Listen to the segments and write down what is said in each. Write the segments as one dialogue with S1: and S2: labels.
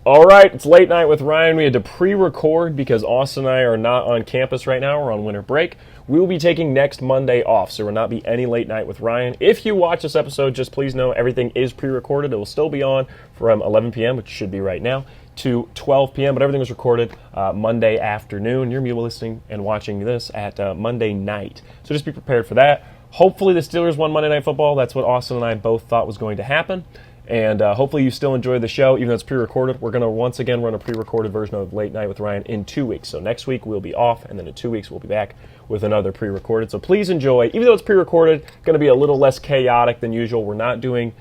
S1: All right, it's late night with Ryan. We had to pre-record because Austin and I are not on campus right now. We're on winter break. We will be taking next Monday off, so there will not be any late night with Ryan. If you watch this episode, just please know everything is pre-recorded. It will still be on from 11 p.m., which should be right now, to 12 p.m., but everything was recorded Monday afternoon. You're going to be listening and watching this at Monday night, so just be prepared for that. Hopefully the Steelers won Monday Night Football. That's what Austin and I both thought was going to happen. And hopefully you still enjoy the show, even though it's pre-recorded. We're going to once again run a pre-recorded version of Late Night with Ryan in 2 weeks. So next week we'll be off, and then in 2 weeks we'll be back with another pre-recorded. So please enjoy. Even though it's pre-recorded, going to be a little less chaotic than usual. We're not doing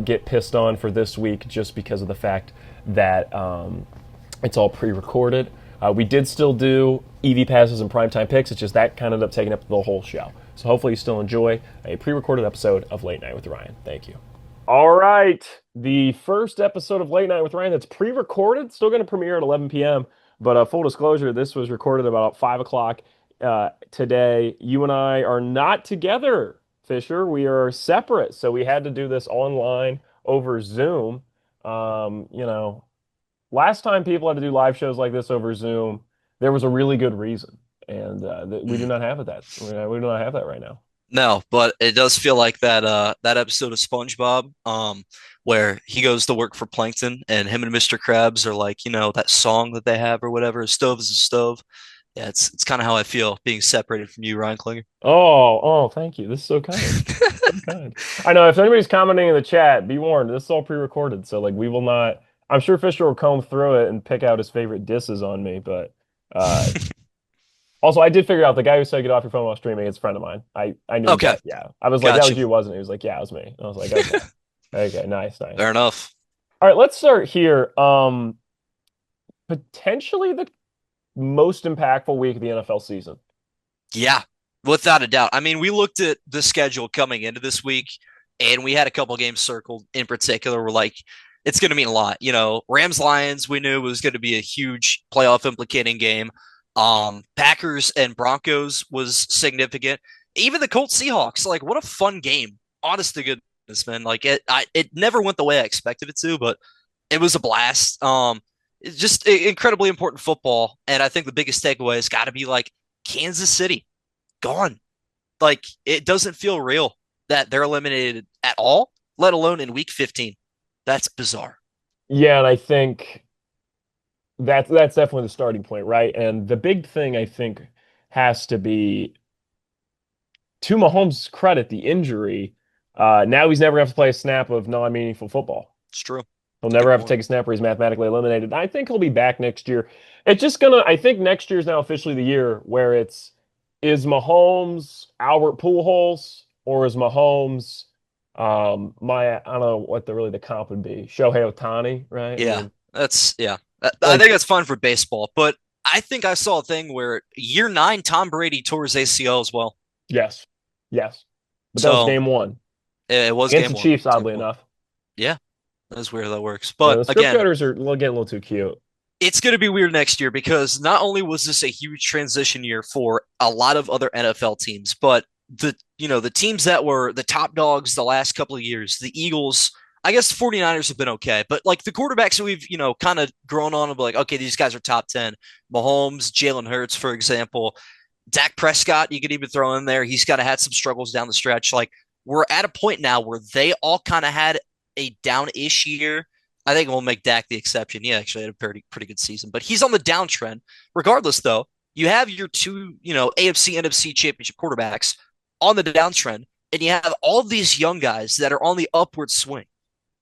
S1: Get Pissed On for this week just because of the fact that it's all pre-recorded. We did still do EV passes and primetime picks. It's just that kind of ended up taking up the whole show. So hopefully you still enjoy a pre-recorded episode of Late Night with Ryan. Thank you. All right, the first episode of Late Night with Ryan that's pre-recorded, still going to premiere at 11 p.m., but full disclosure, this was recorded about 5 o'clock today. You and I are not together, Fisher. We are separate, so we had to do this online over Zoom. Last time people had to do live shows like this over Zoom, there was a really good reason, and we do not have it. We do not have that right now.
S2: No, but it does feel like that episode of SpongeBob, where he goes to work for Plankton and him and Mr. Krabs are like, that song that they have or whatever, a stove is a stove. Yeah, it's kind of how I feel being separated from you, Ryan Klinger.
S1: Thank you. This is so kind. So kind. I know if anybody's commenting in the chat, be warned, this is all pre-recorded, so we will not. I'm sure Fisher will comb through it and pick out his favorite disses on me, but also, I did figure out the guy who said get off your phone while streaming is a friend of mine. I knew
S2: Okay,
S1: that. Yeah. I was like, that was you, wasn't it? He was like, yeah, it was me. And I was like, okay. Okay, nice.
S2: fair enough.
S1: All right, let's start here. Potentially the most impactful week of the NFL season.
S2: Yeah, without a doubt. I mean, we looked at the schedule coming into this week, and we had a couple games circled in particular. We're like, it's going to mean a lot. Rams Lions, we knew was going to be a huge playoff implicating game. Packers and Broncos was significant. Even the Colts Seahawks, what a fun game. Honest to goodness, man. It never went the way I expected it to, but it was a blast. It's just incredibly important football, and I think the biggest takeaway has got to be Kansas City gone. It doesn't feel real that they're eliminated at all, let alone in week 15. That's bizarre.
S1: Yeah, and I think that's definitely the starting point, right? And the big thing I think has to be, to Mahomes' credit, the injury. Now he's never going to have to play a snap of non-meaningful football.
S2: It's true.
S1: He'll never have to take a snap where he's mathematically eliminated. I think he'll be back next year. It's just I think next year is now officially the year where is Mahomes Albert Pujols, or is Mahomes I don't know what the comp would be. Shohei Ohtani, right?
S2: Yeah, I think that's fun for baseball, but I think I saw a thing where year 9, Tom Brady tore his ACL as well.
S1: Yes. But that was game 1.
S2: It was
S1: against
S2: game
S1: the
S2: 1.
S1: Chiefs, oddly enough.
S2: Yeah, that's weird how that works. But
S1: the script
S2: again,
S1: writers are getting a little too cute.
S2: It's going to be weird next year because not only was this a huge transition year for a lot of other NFL teams, but the teams that were the top dogs the last couple of years, the Eagles, I guess the 49ers have been okay, but the quarterbacks that we've, kind of grown on and be like, okay, these guys are top 10. Mahomes, Jalen Hurts, for example, Dak Prescott, you could even throw in there. He's kind of had some struggles down the stretch. We're at a point now where they all kind of had a down-ish year. I think we'll make Dak the exception. He actually had a pretty good season, but he's on the downtrend. Regardless, though, you have your two, AFC, NFC championship quarterbacks on the downtrend, and you have all these young guys that are on the upward swing.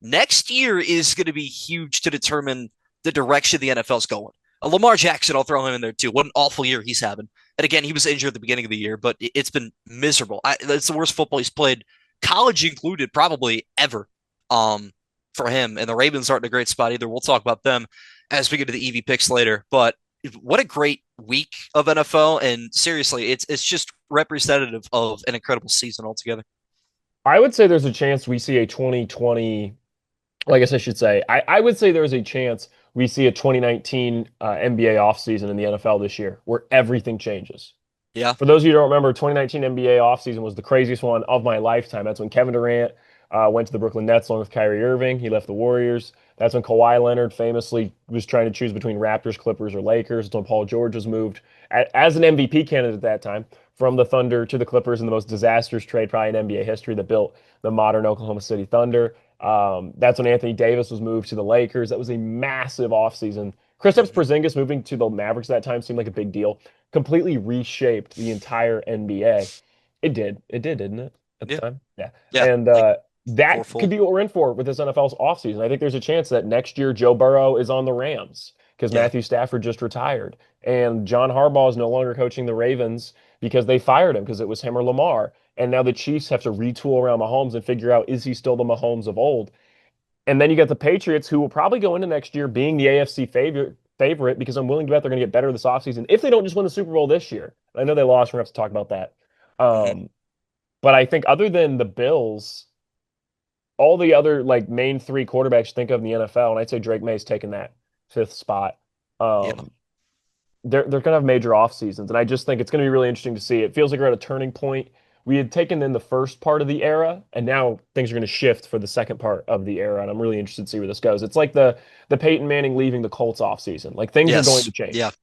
S2: Next year is going to be huge to determine the direction the NFL's going. Lamar Jackson, I'll throw him in there too. What an awful year he's having. And again, he was injured at the beginning of the year, but it's been miserable. It's the worst football he's played, college included, probably ever. For him, and the Ravens aren't in a great spot either. We'll talk about them as we get to the EV picks later. But what a great week of NFL, and seriously, it's just representative of an incredible season altogether.
S1: I would say there's a chance we see a 2020. I guess I should say I would say there's a chance we see a 2019 NBA offseason in the NFL this year where everything changes.
S2: Yeah.
S1: For those of you who don't remember, 2019 NBA offseason was the craziest one of my lifetime. That's when Kevin Durant went to the Brooklyn Nets along with Kyrie Irving. He left the Warriors. That's when Kawhi Leonard famously was trying to choose between Raptors, Clippers, or Lakers. That's when Paul George was moved as an MVP candidate at that time from the Thunder to the Clippers in the most disastrous trade probably in NBA history that built the modern Oklahoma City Thunder. That's when Anthony Davis was moved to the Lakers. That was a massive offseason. Kristaps
S2: Mhm.
S1: Porzingis moving to the Mavericks at that time seemed like a big deal. Completely reshaped the entire NBA. It did. It did, didn't it? At the
S2: Yeah.
S1: time? Yeah.
S2: Yeah.
S1: And
S2: Like
S1: that could
S2: fourfold.
S1: be what we're in for with this NFL's offseason. I think there's a chance that next year Joe Burrow is on the Rams because
S2: Yeah.
S1: Matthew Stafford just retired. And John Harbaugh is no longer coaching the Ravens because they fired him because it was him or Lamar. And now the Chiefs have to retool around Mahomes and figure out, is he still the Mahomes of old? And then you got the Patriots, who will probably go into next year being the AFC favorite because I'm willing to bet they're going to get better this offseason if they don't just win the Super Bowl this year. I know they lost. We're going to have to talk about that.
S2: Hmm.
S1: Um, but I think other than the Bills, all the other like main three quarterbacks you think of in the NFL, and I'd say Drake May's taken that fifth spot.
S2: Yeah.
S1: Um, they're going to have major off seasons, and I just think it's going to be really interesting to see. It feels like we're at a turning point. We had taken in the first part of the era, and now things are going to shift for the second part of the era, and I'm really interested to see where this goes. It's like the Peyton Manning leaving the Colts off season. Like things are going
S2: Yes.
S1: to
S2: Yeah.
S1: change.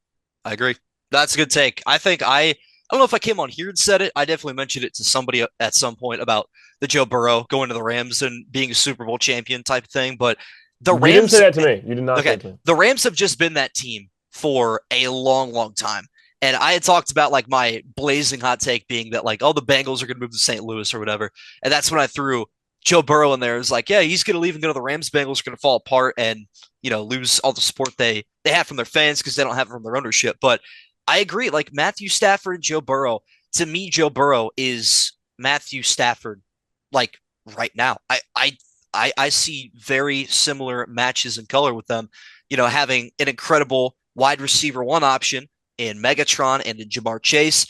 S2: I agree. That's a good take. I don't know if I came on here and said it. I definitely mentioned it to somebody at some point about the Joe Burrow going to the Rams and being a Super Bowl champion type thing. But the
S1: You didn't say
S2: Rams,
S1: that to me. You did not say
S2: okay,
S1: it to me.
S2: the Rams have just been that team for a long, long time. And I had talked about like my blazing hot take being that like, oh, the Bengals are going to move to St. Louis or whatever. And that's when I threw Joe Burrow in there. It was like, yeah, he's going to leave and go to the Rams. Bengals are going to fall apart and lose all the support they have from their fans because they don't have it from their ownership. But I agree. Like Matthew Stafford and Joe Burrow, to me, Joe Burrow is Matthew Stafford, like right now. I see very similar matches in color with them. Having an incredible wide receiver one option in Megatron and in Jamar Chase.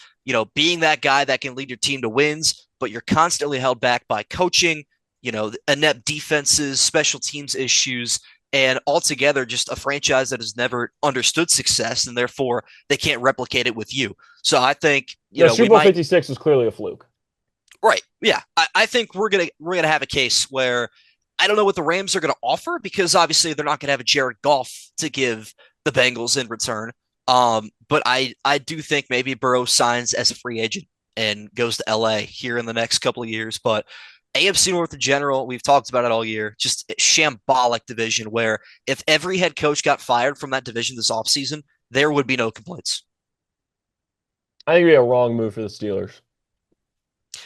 S2: Being that guy that can lead your team to wins, but you're constantly held back by coaching. Inept defenses, special teams issues, and altogether just a franchise that has never understood success and therefore they can't replicate it with you. So I think,
S1: Yeah,
S2: we
S1: Super Bowl
S2: might
S1: 56 was clearly a fluke.
S2: right. Yeah. I think we're gonna have a case where I don't know what the Rams are gonna offer because obviously they're not gonna have a Jared Goff to give the Bengals in return. But I do think maybe Burrow signs as a free agent and goes to LA here in the next couple of years. But AFC North in general, we've talked about it all year, just a shambolic division where if every head coach got fired from that division this offseason, there would be no complaints.
S1: I think it'd be a wrong move for the Steelers.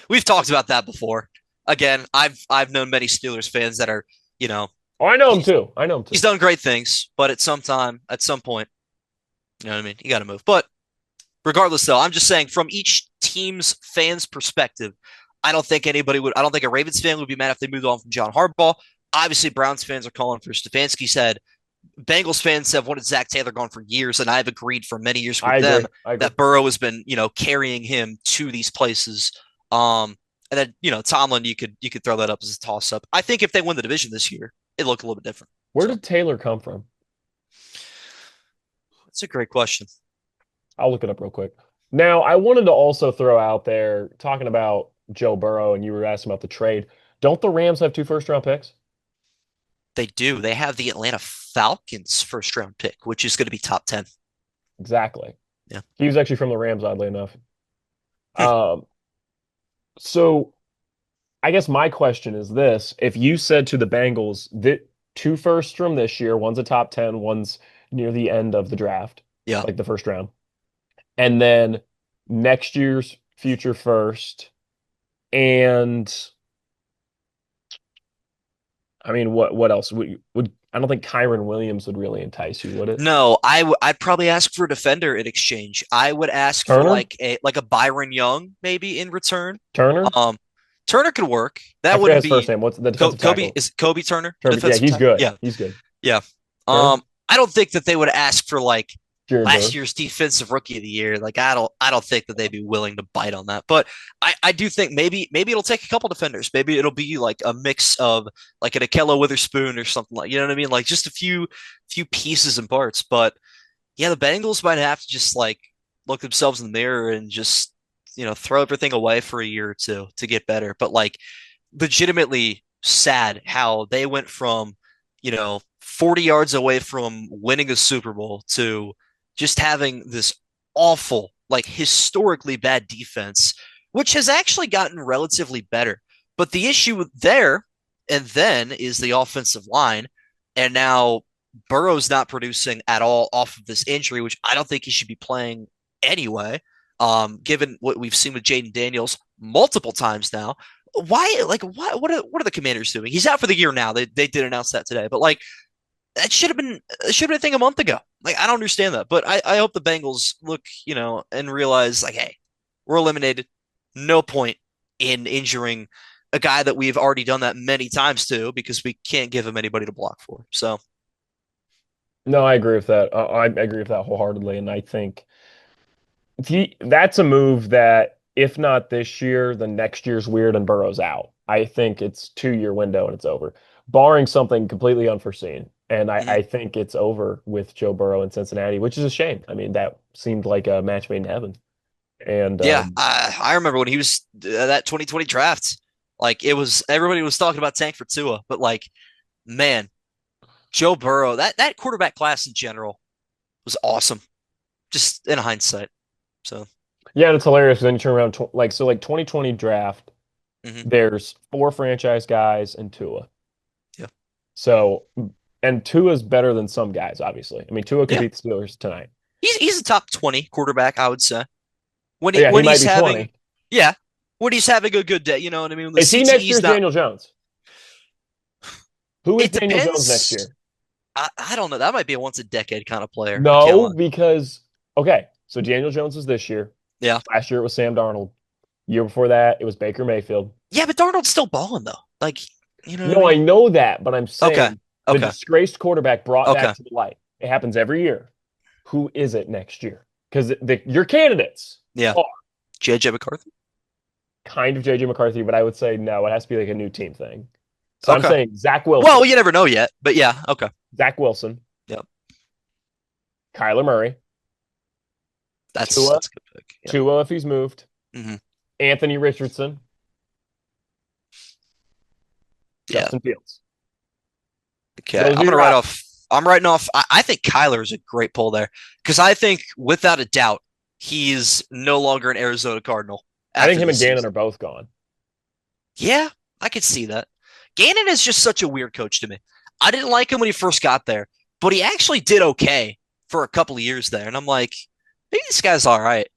S2: We've talked about that before. Again, I've known many Steelers fans that are, you know,
S1: Oh, I know him
S2: he's
S1: too. I know him
S2: he's
S1: too.
S2: done great things, but at some point, you know what I mean? You got to move. But regardless, though, I'm just saying from each team's fans' perspective, I don't think a Ravens fan would be mad if they moved on from John Harbaugh. Obviously, Browns fans are calling for Stefanski's head. Bengals fans have wanted Zach Taylor gone for years, and I've agreed for many years
S1: I
S2: with them
S1: agree. I agree.
S2: that Burrow has been, carrying him to these places. And then, Tomlin, you could throw that up as a toss up. I think if they win the division this year, it look a little bit different.
S1: Where
S2: So
S1: did Taylor come from?
S2: it's a great question.
S1: I'll look it up real quick. Now, I wanted to also throw out there talking about Joe Burrow, and you were asking about the trade. Don't the Rams have two first round picks?
S2: They do. They have the Atlanta Falcons first round pick, which is going to be top 10.
S1: Exactly.
S2: Yeah.
S1: He was actually from the Rams, oddly enough.
S2: Hmm.
S1: Um, so I guess my question is this: if you said to the Bengals that two firsts from this year, one's a top 10, one's near the end of the draft,
S2: Yeah.
S1: like the first round, and then next year's future first, and I mean, what else would I don't think Kyron Williams would really entice you, would it?
S2: No, I'd probably ask for a defender in exchange. I would ask for
S1: Turner?
S2: like a Byron Young maybe in return.
S1: Turner?
S2: Um, Turner could work.
S1: I
S2: That
S1: forget
S2: wouldn't
S1: his first
S2: be
S1: name. What's the defensive
S2: Kobe.
S1: tackle?
S2: Is it Kobe Turner, the
S1: Turner. Yeah,
S2: defensive
S1: he's
S2: tackle?
S1: good.
S2: Yeah,
S1: He's good.
S2: yeah.
S1: Turner?
S2: I don't think that they would ask for like
S1: Jared
S2: last
S1: Goff.
S2: year's defensive rookie of the year. Like I don't think that they'd be willing to bite on that. But I do think maybe it'll take a couple defenders. Maybe it'll be like a mix of like an Akello Witherspoon or something like, you know what I mean? Like just a few pieces and parts. But yeah, the Bengals might have to just like look themselves in the mirror and just, throw everything away for a year or two to get better. But like legitimately sad how they went from, 40 yards away from winning a Super Bowl to just having this awful, like historically bad defense, which has actually gotten relatively better. But the issue there and then is the offensive line. And now Burrow's not producing at all off of this injury, which I don't think he should be playing anyway, given what we've seen with Jaden Daniels multiple times now. Why, like, what are the Commanders doing? He's out for the year now. They did announce that today, but like, that should have been a thing a month ago. Like, I don't understand that, but I hope the Bengals look, and realize like, hey, we're eliminated. No point in injuring a guy that we've already done that many times to because we can't give him anybody to block for. So
S1: No, I agree with that. I agree with that wholeheartedly, and I think that's a move that, if not this year, the next year's weird and Burrow's out. I think it's 2-year window and it's over, barring something completely unforeseen. And
S2: mhm.
S1: I think it's over with Joe Burrow in Cincinnati, which is a shame. I mean, that seemed like a match made in heaven. And
S2: Yeah, I remember when he was that 2020 draft. Like it was everybody was talking about tank for Tua, but like man, Joe Burrow, that quarterback class in general was awesome, just in hindsight. So
S1: yeah, and it's hilarious. Then you turn around, like 2020 draft,
S2: mhm.
S1: there's 4 franchise guys and Tua.
S2: Yeah,
S1: So, and Tua's better than some guys, obviously. I mean, Tua could
S2: yeah,
S1: beat the Steelers tonight.
S2: he's a top 20 quarterback, I would say. When he
S1: Yeah, he
S2: when
S1: might
S2: he's
S1: be
S2: having
S1: 20.
S2: yeah, when he's having a good day, you know what I mean? When the
S1: Is he next
S2: CTE's
S1: year's
S2: not,
S1: Daniel Jones? Who is
S2: it
S1: Daniel Jones next
S2: depends.
S1: year?
S2: I don't know. That might be a once a decade kind of player. I can't
S1: No,
S2: lie.
S1: because okay, so Daniel Jones is this year.
S2: Yeah,
S1: Last year it was Sam Darnold. Year before that it was Baker Mayfield.
S2: yeah, but Darnold's still balling though. Like, you know what I
S1: No, I
S2: mean?
S1: know that, but I'm
S2: Okay,
S1: saying the
S2: okay,
S1: disgraced quarterback brought back
S2: okay.
S1: to the light. It happens every year. Who is it next year? Because your candidates
S2: Yeah,
S1: are
S2: JJ McCarthy.
S1: kind of JJ McCarthy, but I would say no, it has to be like a new team thing. So I'm
S2: Okay.
S1: saying
S2: Well, you never know yet, but yeah, okay.
S1: Zach Wilson,
S2: Yep.
S1: Kyler Murray,
S2: That's
S1: Tua,
S2: that's a good pick. Yeah.
S1: Tua if he's moved,
S2: Hmm.
S1: Anthony Richardson,
S2: Yeah.
S1: Justin Fields.
S2: Okay.
S1: Those are your options.
S2: I'm writing off. I think Kyler is a great pull there because I think without a doubt he's no longer an Arizona Cardinal
S1: I think
S2: after
S1: him and
S2: this
S1: Gannon
S2: season.
S1: are both gone.
S2: Yeah, I could see that. Gannon is just such a weird coach to me. I didn't like him when he first got there, but he actually did okay for a couple of years there, and I'm like, maybe this guy's all right.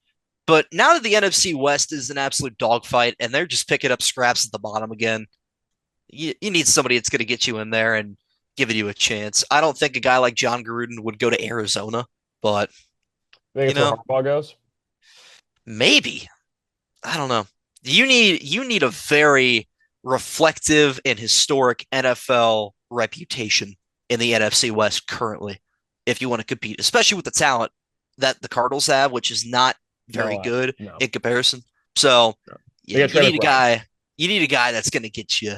S2: But now that the NFC West is an absolute dogfight and they're just picking up scraps at the bottom again, you need somebody that's going to get you in there and give you a chance. I don't think a guy like John Gruden would go to Arizona, but
S1: I think
S2: you
S1: it's where
S2: know,
S1: Harbaugh goes.
S2: maybe. I don't know. You need a very reflective and historic NFL reputation in the NFC West currently if you want to compete, especially with the talent that the Cardinals have, which is not very
S1: No,
S2: good
S1: no,
S2: in comparison. So
S1: no.
S2: yeah,
S1: They got
S2: you
S1: Trey
S2: need a
S1: McBride.
S2: guy. You need a guy that's going to get you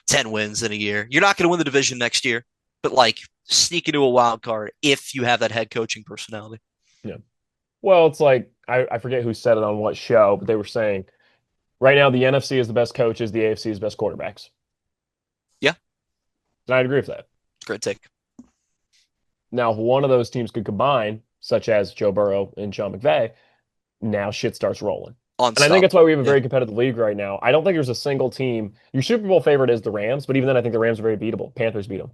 S2: 10 wins in a year. You're not going to win the division next year, but like sneak into a wild card if you have that head coaching personality.
S1: Yeah. Well, it's like I forget who said it on what show, but they were saying right now the NFC is the best coaches, the AFC is best quarterbacks.
S2: Yeah,
S1: And I'd agree with that.
S2: great take.
S1: Now, if one of those teams could combine, such as Joe Burrow and Sean McVay, now shit starts rolling. And I think that's why
S2: Unstoppable.
S1: we have a
S2: Yeah.
S1: very competitive league right now. I don't think there's a single team. Your Super Bowl favorite is the Rams, but even then, I think the Rams are very beatable. Panthers beat them.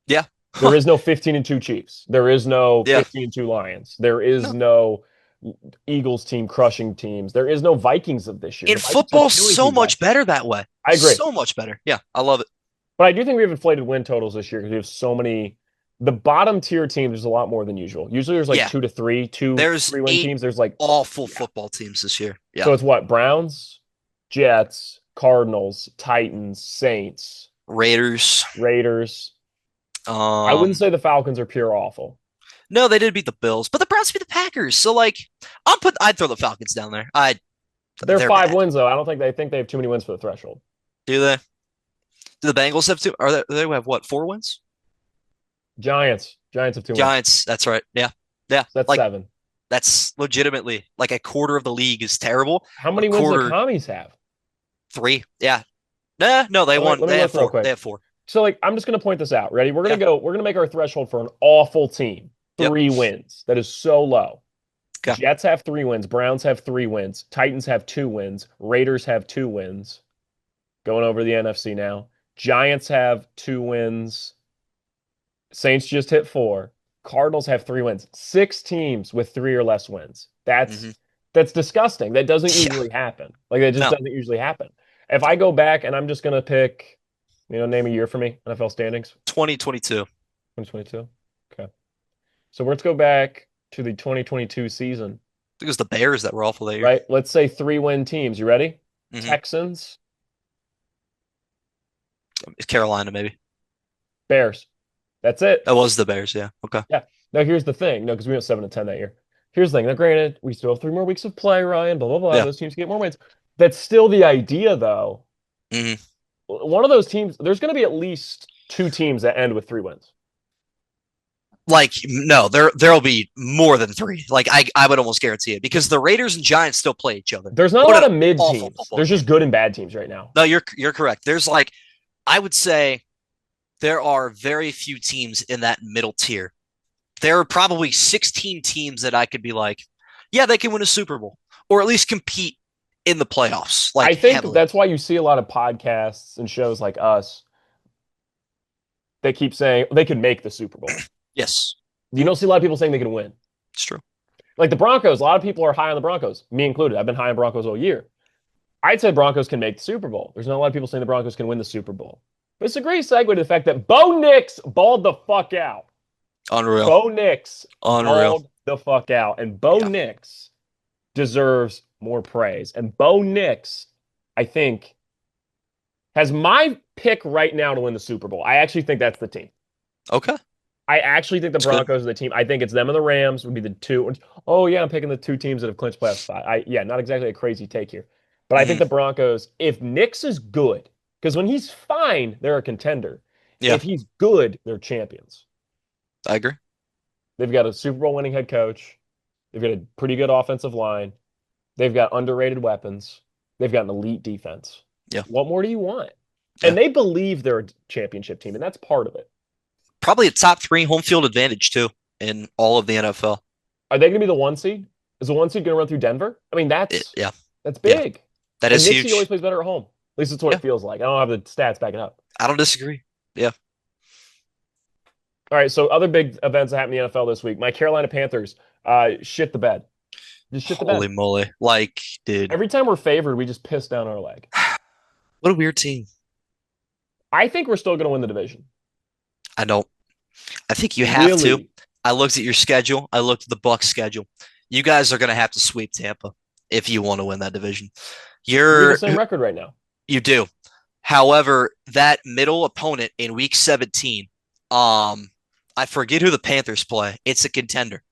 S2: Yeah.
S1: There is no 15-2 Chiefs. There is no
S2: Yeah.
S1: 15-2 Lions. There is
S2: No.
S1: no Eagles team crushing teams. There is no Vikings of this year.
S2: In
S1: The Vikings are
S2: football,
S1: killing
S2: so
S1: teams
S2: much
S1: last year.
S2: better that way.
S1: I agree.
S2: So much better. Yeah, I love it.
S1: But I do think we have inflated win totals this year because we have so many. The bottom tier teams, there's a lot more than usual. Usually there's like
S2: Yeah,
S1: 2 to 3, two
S2: there's
S1: 3-win
S2: eight
S1: teams. There's like,
S2: awful
S1: yeah.
S2: football teams this year. Yeah,
S1: So it's what? Browns, Jets, Cardinals, Titans, Saints,
S2: Raiders.
S1: Raiders. I wouldn't
S2: Um,
S1: say the Falcons are pure awful.
S2: no, they did beat the Bills, but the Browns beat the Packers. So like, I'd throw the Falcons down there.
S1: They're
S2: They're
S1: 5 wins
S2: bad.
S1: though. I don't think they have too many wins for the threshold.
S2: Do they? Do the Bengals have two? They have what? 4 wins?
S1: Giants have 2 wins.
S2: Giants. That's right. Yeah, yeah.
S1: So that's
S2: Like
S1: 7.
S2: that's legitimately like a quarter of the league is terrible.
S1: How
S2: A
S1: many wins do the
S2: quarter,
S1: commies have?
S2: 3. Yeah. Nah, no, they won.
S1: Let me
S2: They have
S1: look real
S2: four. They
S1: quick.
S2: have four.
S1: So like I'm just gonna point this out. Ready?
S2: Yeah.
S1: We're gonna make our threshold for an awful team.
S2: Yep.
S1: 3 wins. That is so low.
S2: Okay.
S1: Jets have 3 wins. Browns have 3 wins. Titans have 2 wins. Raiders have 2 wins. Going over the NFC now. Giants have 2 wins. Saints just hit 4. Cardinals have 3 wins. 6 teams with 3 or less wins.
S2: Hmm.
S1: That's disgusting. That doesn't
S2: Yeah.
S1: usually happen. Like that just
S2: No.
S1: doesn't usually happen. If I go back and I'm just gonna pick, name a year for me, NFL standings,
S2: 2022.
S1: 2022. Okay. So let's go back to the 2022 season,
S2: I think it was the Bears that were awful that year.
S1: right? Let's say 3-win teams. You ready?
S2: Hmm.
S1: Texans,
S2: Carolina, maybe.
S1: Bears. That's it.
S2: That was the Bears. Yeah. Okay.
S1: Yeah. Now here's the thing. No, because we went 7-10 that year. Here's the thing. Now, granted, we still have 3 more weeks of play, Ryan. Blah blah blah.
S2: Yeah.
S1: Those teams get more wins. That's still the idea, though.
S2: Hmm.
S1: One of those teams, there's going to be at least 2 teams that end with 3 wins.
S2: Like, no, there'll be more than three. Like, I would almost guarantee it because the Raiders and Giants still play each other.
S1: There's not a
S2: What
S1: lot
S2: an
S1: of mid
S2: awful
S1: teams.
S2: football
S1: There's
S2: game.
S1: just good and bad teams right now.
S2: No, you're correct. There's like, I would say there are very few teams in that middle tier. There are probably 16 teams that I could be like, yeah, they can win a Super Bowl or at least compete in the playoffs, like
S1: I think
S2: heavily.
S1: that's why you see a lot of podcasts and shows like us. They keep saying they could make the Super Bowl.
S2: Yes,
S1: You don't see a lot of people saying they can win.
S2: it's true.
S1: Like the Broncos, a lot of people are high on the Broncos, me included. I've been high on Broncos all year. I'd say Broncos can make the Super Bowl. There's not a lot of people saying the Broncos can win the Super Bowl. But it's a great segue to the fact that Bo Nix balled the fuck out.
S2: Unreal.
S1: Bo Nix
S2: Unreal.
S1: balled the fuck out. And Bo
S2: Yeah.
S1: Nix deserves more praise. And Bo Nix, I think, has my pick right now to win the Super Bowl. I actually think that's the team.
S2: Okay.
S1: I actually think the
S2: That's good.
S1: Broncos are the team. I think it's them and the Rams would be the two. Oh yeah, I'm picking the 2 teams that have clinched playoff spot. Yeah, not exactly a crazy take here, but I think
S2: Hmm.
S1: the Broncos. If Nix is good, because when he's fine, they're a contender.
S2: Yeah,
S1: If he's good, they're champions.
S2: I agree.
S1: They've got a Super Bowl winning head coach. They've got a pretty good offensive line. They've got underrated weapons. They've got an elite defense.
S2: Yeah.
S1: What more do you want?
S2: Yeah.
S1: And they believe they're a championship team, and that's part of it.
S2: Probably a top 3 home field advantage too in all of the NFL.
S1: Are they going to be the 1 seed? Is the 1 seed going to run through Denver? I mean, that's
S2: Yeah,
S1: big.
S2: that
S1: And
S2: is
S1: Nixie
S2: huge.
S1: always plays better at home. At least that's what
S2: Yeah.
S1: it feels like. I don't have the stats backing up.
S2: I don't disagree. Yeah.
S1: All right, so other big events that happened in the NFL this week. My Carolina Panthers shit the bed. Just shit the
S2: Holy
S1: bed.
S2: moly. Like, dude,
S1: Every time we're favored, we just piss down our leg.
S2: what a weird team.
S1: I think we're still going to win the division.
S2: I don't. I think you have to.
S1: Really?
S2: I looked at your schedule. I looked at the Bucks schedule. You guys are going to have to sweep Tampa if you want to win that division.
S1: We have the
S2: You're
S1: same record right now.
S2: you do. However, that middle opponent in week 17, I forget who the Panthers play. It's a contender.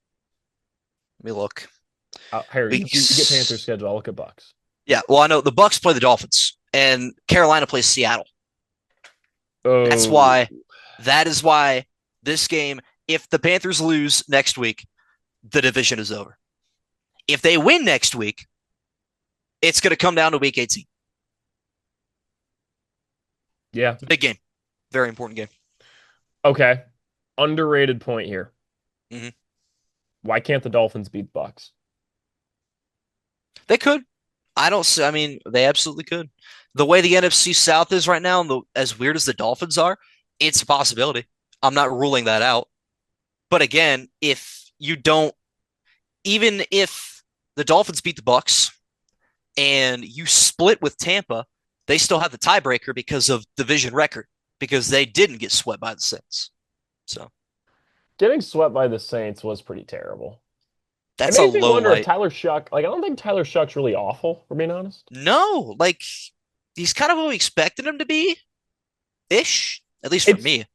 S2: Let me look.
S1: Harry, you
S2: Weeks-
S1: get Panthers schedule. I'll look at Bucks.
S2: Yeah, well, I know the Bucks play the Dolphins and Carolina plays Seattle. That's
S1: Oh,
S2: why. That is why this game, if the Panthers lose next week, the division is over. If they win next week, it's going to come down to week 18.
S1: yeah.
S2: Big game. Very important game.
S1: Okay. Underrated point here.
S2: Mhm.
S1: Why can't the Dolphins beat the Bucks?
S2: They could. I mean, they absolutely could. The way the NFC South is right now, and as weird as the Dolphins are, it's a possibility. I'm not ruling that out. But again, if you don't, even if the Dolphins beat the Bucks and you split with Tampa, they still have the tiebreaker because of division record, because they didn't get swept by the Saints. So
S1: Getting swept by the Saints was pretty terrible.
S2: that's
S1: It
S2: a
S1: makes me
S2: low
S1: wonder if
S2: light.
S1: Tyler Shuck, I don't think Tyler Shuck's really awful, for being honest.
S2: No, like he's kind of what we expected him to be, ish. At least for
S1: It's-
S2: me.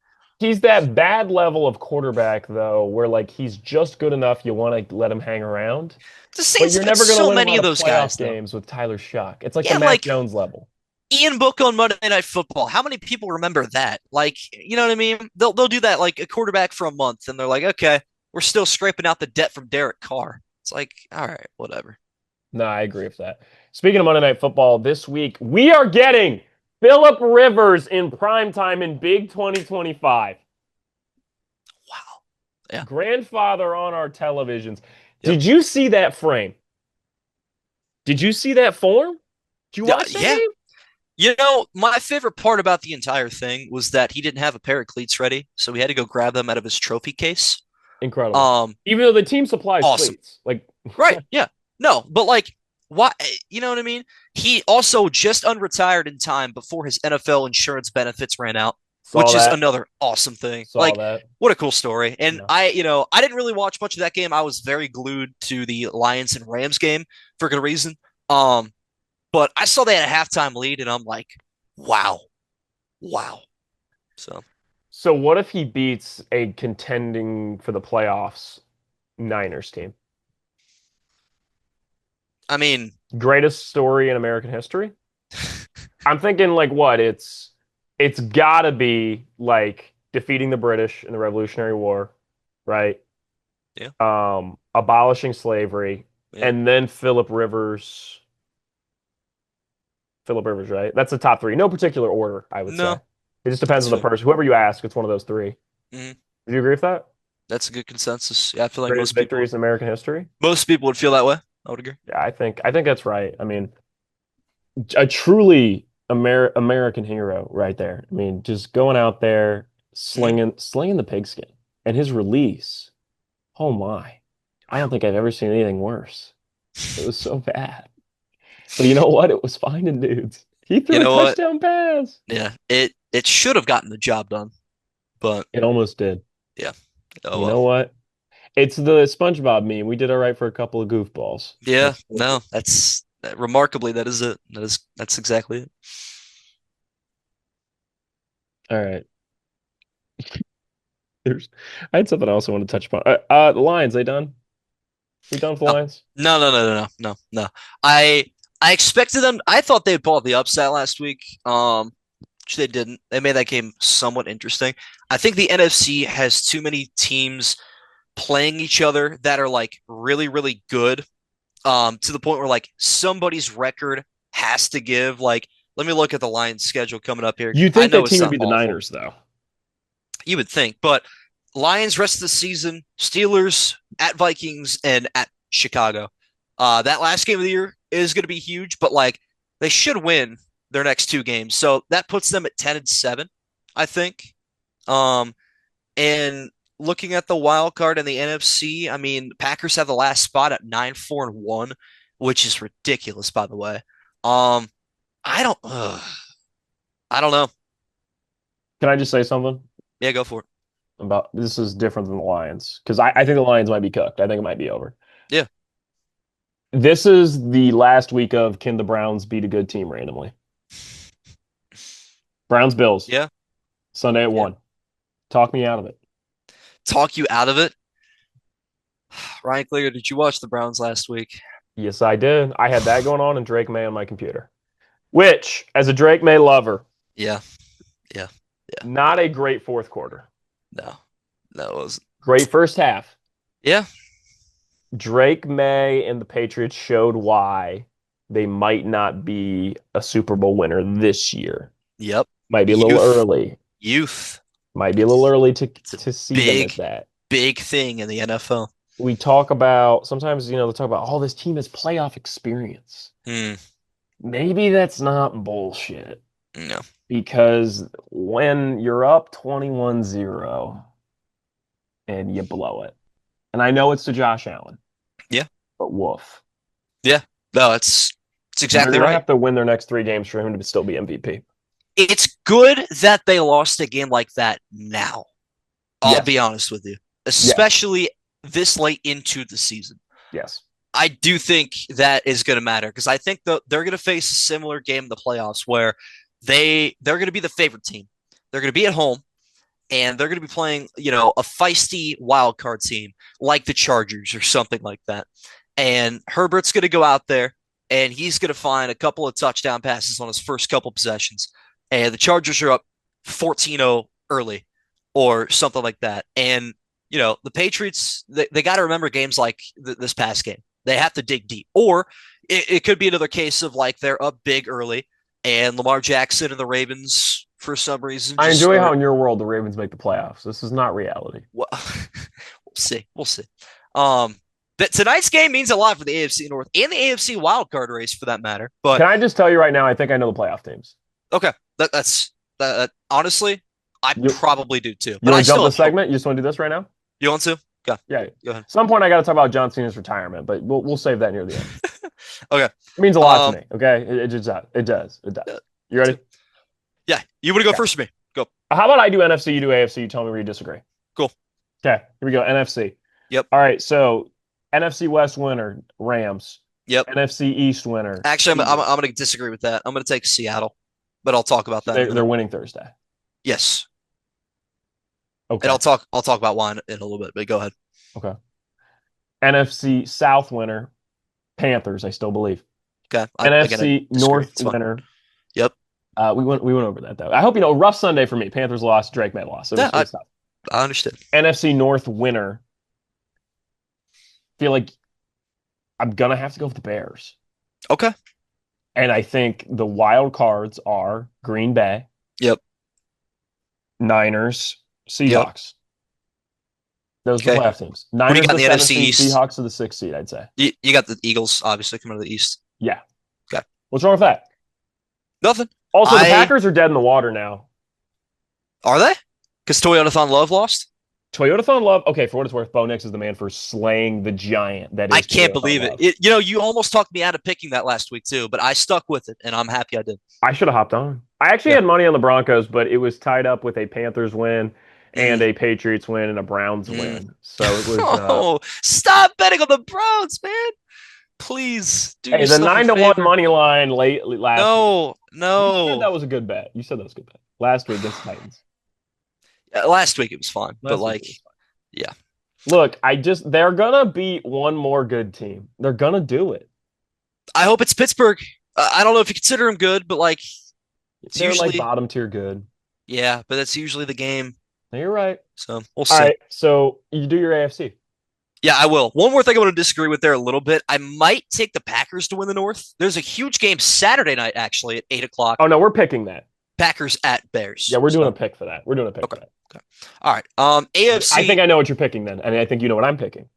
S1: He's that bad level of quarterback, though, where like he's just good enough you want to let him hang around.
S2: The
S1: But
S2: Saints
S1: you're
S2: have
S1: never going to
S2: so
S1: win
S2: many
S1: a
S2: of
S1: lot
S2: those
S1: playoff
S2: guys. Though.
S1: games with Tyler Shuck. It's like
S2: Yeah,
S1: the Mac
S2: like-
S1: Jones level.
S2: Ian Book on Monday Night Football. How many people remember that? Like, you know what I mean? They'll do that like a quarterback for a month, and they're like, okay, we're still scraping out the debt from Derek Carr. It's like, all right, whatever.
S1: No, I agree with that. Speaking of Monday Night Football, this week we are getting Phillip Rivers in primetime in Big 2025.
S2: Wow. Yeah.
S1: Grandfather on our televisions.
S2: Yep.
S1: Did you see that frame? Did you see that form? Did you
S2: Yeah.
S1: watch that
S2: Yeah.
S1: game?
S2: My favorite part about the entire thing was that he didn't have a pair of cleats ready, so he had to go grab them out of his trophy case.
S1: Incredible.
S2: Um,
S1: Even though the team supplies
S2: awesome.
S1: cleats. Like,
S2: Right. Yeah. No, but like, why? You know what I mean? He also just unretired in time before his NFL insurance benefits ran out,
S1: saw
S2: which is
S1: that.
S2: another awesome thing.
S1: Saw
S2: Like,
S1: that.
S2: what a cool story. And
S1: Yeah.
S2: I didn't really watch much of that game. I was very glued to the Lions and Rams game for good reason. Um, but I saw they had a halftime lead, and I'm like, wow, wow. So,
S1: So what if he beats a contending for the playoffs Niners team?
S2: I mean,
S1: Greatest story in American history? I'm thinking like what? It's gotta be like defeating the British in the Revolutionary War, right?
S2: yeah,
S1: Abolishing slavery,
S2: yeah.
S1: and then Philip Rivers. Philip Rivers, right? That's the top three. No particular order, I would say.
S2: No,
S1: It just depends
S2: that's
S1: on the
S2: fair.
S1: person. Whoever you ask, it's one of those three.
S2: Mhm.
S1: Do you agree with that?
S2: That's a good consensus. Yeah, I feel like
S1: Greatest victories in American history?
S2: most people would feel that way. I would agree.
S1: Yeah, I think that's right. I mean, a truly American hero right there. I mean, just going out there
S2: Mhm.
S1: slinging the pigskin and his release. Oh my. I don't think I've ever seen anything worse. It was so bad. But you know what? It was finding dudes. He
S2: You
S1: threw a
S2: know what?
S1: touchdown pass.
S2: Yeah, it should have gotten the job done, but
S1: It almost did.
S2: yeah. Oh
S1: You
S2: well.
S1: know what? It's the SpongeBob meme. We did all right for a couple of goofballs.
S2: Yeah,
S1: That's
S2: no, that's remarkably that is it. That's exactly it.
S1: all right. There's I had something else I want to touch upon. The Lions, they done? We done with the
S2: Oh,
S1: Lions?
S2: no. I I expected them. I thought they'd pull off the upset last week. Which they didn't. They made that game somewhat interesting. I think the NFC has too many teams playing each other that are like really, really good. To the point where like somebody's record has to give. Like, let me look at the Lions schedule coming up here.
S1: You
S2: I
S1: think
S2: know
S1: that
S2: it's
S1: team would
S2: not
S1: be the
S2: awful.
S1: Niners, though?
S2: You would think, but Lions rest of the season, Steelers at Vikings and at Chicago. That last game of the year is going to be huge, but like they should win their next two games, so that puts them at 10-7, I think. Um, and looking at the wild card in the NFC, I mean, Packers have the last spot at 9-4-1, which is ridiculous, by the way. Um, I don't, I don't know.
S1: Can I just say something
S2: Yeah, go for it.
S1: about this is different than the Lions? Because I think the Lions might be cooked. I think it might be over.
S2: Yeah,
S1: This is the last week of can the Browns beat a good team randomly? Browns Bills,
S2: yeah,
S1: Sunday at
S2: yeah.
S1: 1. Talk me out of it.
S2: Talk you out of it. Ryan Clear, did you watch the Browns last week?
S1: Yes, I did. I had that going on and Drake May on my computer. Which, as a Drake May lover,
S2: Yeah, yeah, yeah.
S1: not a great fourth quarter.
S2: No, no, it wasn't.
S1: Great first half.
S2: Yeah,
S1: Drake May and the Patriots showed why they might not be a Super Bowl winner this year.
S2: yep.
S1: Might be a little
S2: Youth,
S1: early.
S2: youth.
S1: Might be a little early to
S2: It's a
S1: to see them as
S2: big,
S1: that.
S2: big thing in the NFL.
S1: We talk about sometimes, they talk about, oh, this team has playoff experience.
S2: Hmm.
S1: Maybe that's not bullshit
S2: No.
S1: because when you're up 21-0 and you blow it, and I know it's to Josh Allen,
S2: Yeah.
S1: but woof.
S2: Yeah. No, it's
S1: They're
S2: exactly
S1: gonna
S2: right.
S1: have to win their next 3 games for him to still be MVP.
S2: It's good that they lost a game like that now. I'll be
S1: Yes.
S2: honest with you,
S1: Yes.
S2: especially this late into the season.
S1: Yes.
S2: I do think that is going to matter because I think they're going to face a similar game in the playoffs where they're going to be the favorite team. They're going to be at home and they're going to be playing, a feisty wild card team like the Chargers or something like that. And Herbert's going to go out there and he's going to find a couple of touchdown passes on his first couple possessions. And the Chargers are up 14-0 early or something like that. And, the Patriots, they got to remember games like this past game. They have to dig deep. Or it could be another case of like they're up big early and Lamar Jackson and the Ravens for some reason
S1: I
S2: just
S1: enjoy how
S2: start.
S1: in your world the Ravens make the playoffs. This is not reality.
S2: Well, we'll see. We'll see. Um, that tonight's game means a lot for the AFC North and the AFC wildcard race for that matter. But
S1: Can I just tell you right now? I think I know the playoff teams.
S2: okay, that's honestly, I
S1: You
S2: probably do too.
S1: you
S2: But I
S1: want to jump
S2: still
S1: the
S2: have hope.
S1: segment? You just want to do this right now?
S2: You want to? Go.
S1: Yeah.
S2: Go ahead.
S1: At some point, I got to talk about John Cena's retirement, but we'll save that near the end.
S2: Okay.
S1: It means a lot to
S2: Um,
S1: me. Okay, it just does. It does. It does.
S2: uh,
S1: You ready?
S2: yeah, you want to go
S1: Okay.
S2: first for me? Go.
S1: How about I do NFC, you do AFC, you tell me where you disagree.
S2: Cool.
S1: Okay, here we go. NFC.
S2: Yep.
S1: All right, so NFC West winner, Rams.
S2: Yep.
S1: NFC East winner.
S2: Actually, I'm going to disagree with that. I'm going to take Seattle, but I'll talk about that.
S1: They're winning Thursday.
S2: Yes.
S1: Okay.
S2: And I'll talk about why in a little bit, but go ahead.
S1: Okay. NFC South winner, Panthers, I still believe.
S2: Okay.
S1: NFC North winner.
S2: Yep.
S1: We went over that though. I hope you know, rough Sunday for me. Panthers lost, Drake May lost.
S2: Yeah, I understand.
S1: NFC North winner. Feel like I'm gonna have to go with the Bears.
S2: Okay.
S1: And I think the wild cards are Green Bay.
S2: Yep.
S1: Niners, Seahawks. Those are the
S2: Okay.
S1: playoff teams. Niners
S2: got
S1: the
S2: in the
S1: 7th
S2: NFC
S1: seed,
S2: East?
S1: Seahawks are the 6th seed, I'd say.
S2: You got the Eagles, obviously, coming to the East.
S1: Yeah.
S2: Okay.
S1: What's wrong with that?
S2: Nothing.
S1: Also, the Packers are dead in the water now.
S2: Are they? Because Toyotathon Love lost?
S1: Toyotathon Love, okay, for what it's worth, Bo Nix is the man for slaying the giant that is
S2: I can't
S1: Toyotathon
S2: believe
S1: Love.
S2: it. You almost talked me out of picking that last week, too, but I stuck with it, and I'm happy I did.
S1: I should have hopped on. I actually had money on the Broncos, but it was tied up with a Panthers win and a Patriots win and a Browns win. So it was.
S2: Oh, stop betting on the Browns, man! Please do.
S1: Hey, the 9-1 money line last week.
S2: No.
S1: You said that was a good bet. You said that was a good bet last week against Titans.
S2: Last week it was fun, but yeah.
S1: Look, they're gonna beat one more good team. They're gonna do it.
S2: I hope it's Pittsburgh. I don't know if you consider them good, but it's
S1: they're
S2: usually
S1: like bottom tier good.
S2: Yeah, but that's usually the game.
S1: No, you're right.
S2: So we'll see.
S1: All right, so you do your AFC.
S2: Yeah, I will. One more thing I want to disagree with there a little bit. I might take the Packers to win the North. There's a huge game Saturday night, actually, at 8:00.
S1: Oh no, we're picking that.
S2: Packers at Bears.
S1: Yeah, we're doing a pick for that. We're doing a pick
S2: okay.
S1: for that.
S2: Okay. All right. AFC.
S1: I think I know what you're picking then, and I think you know what I'm picking.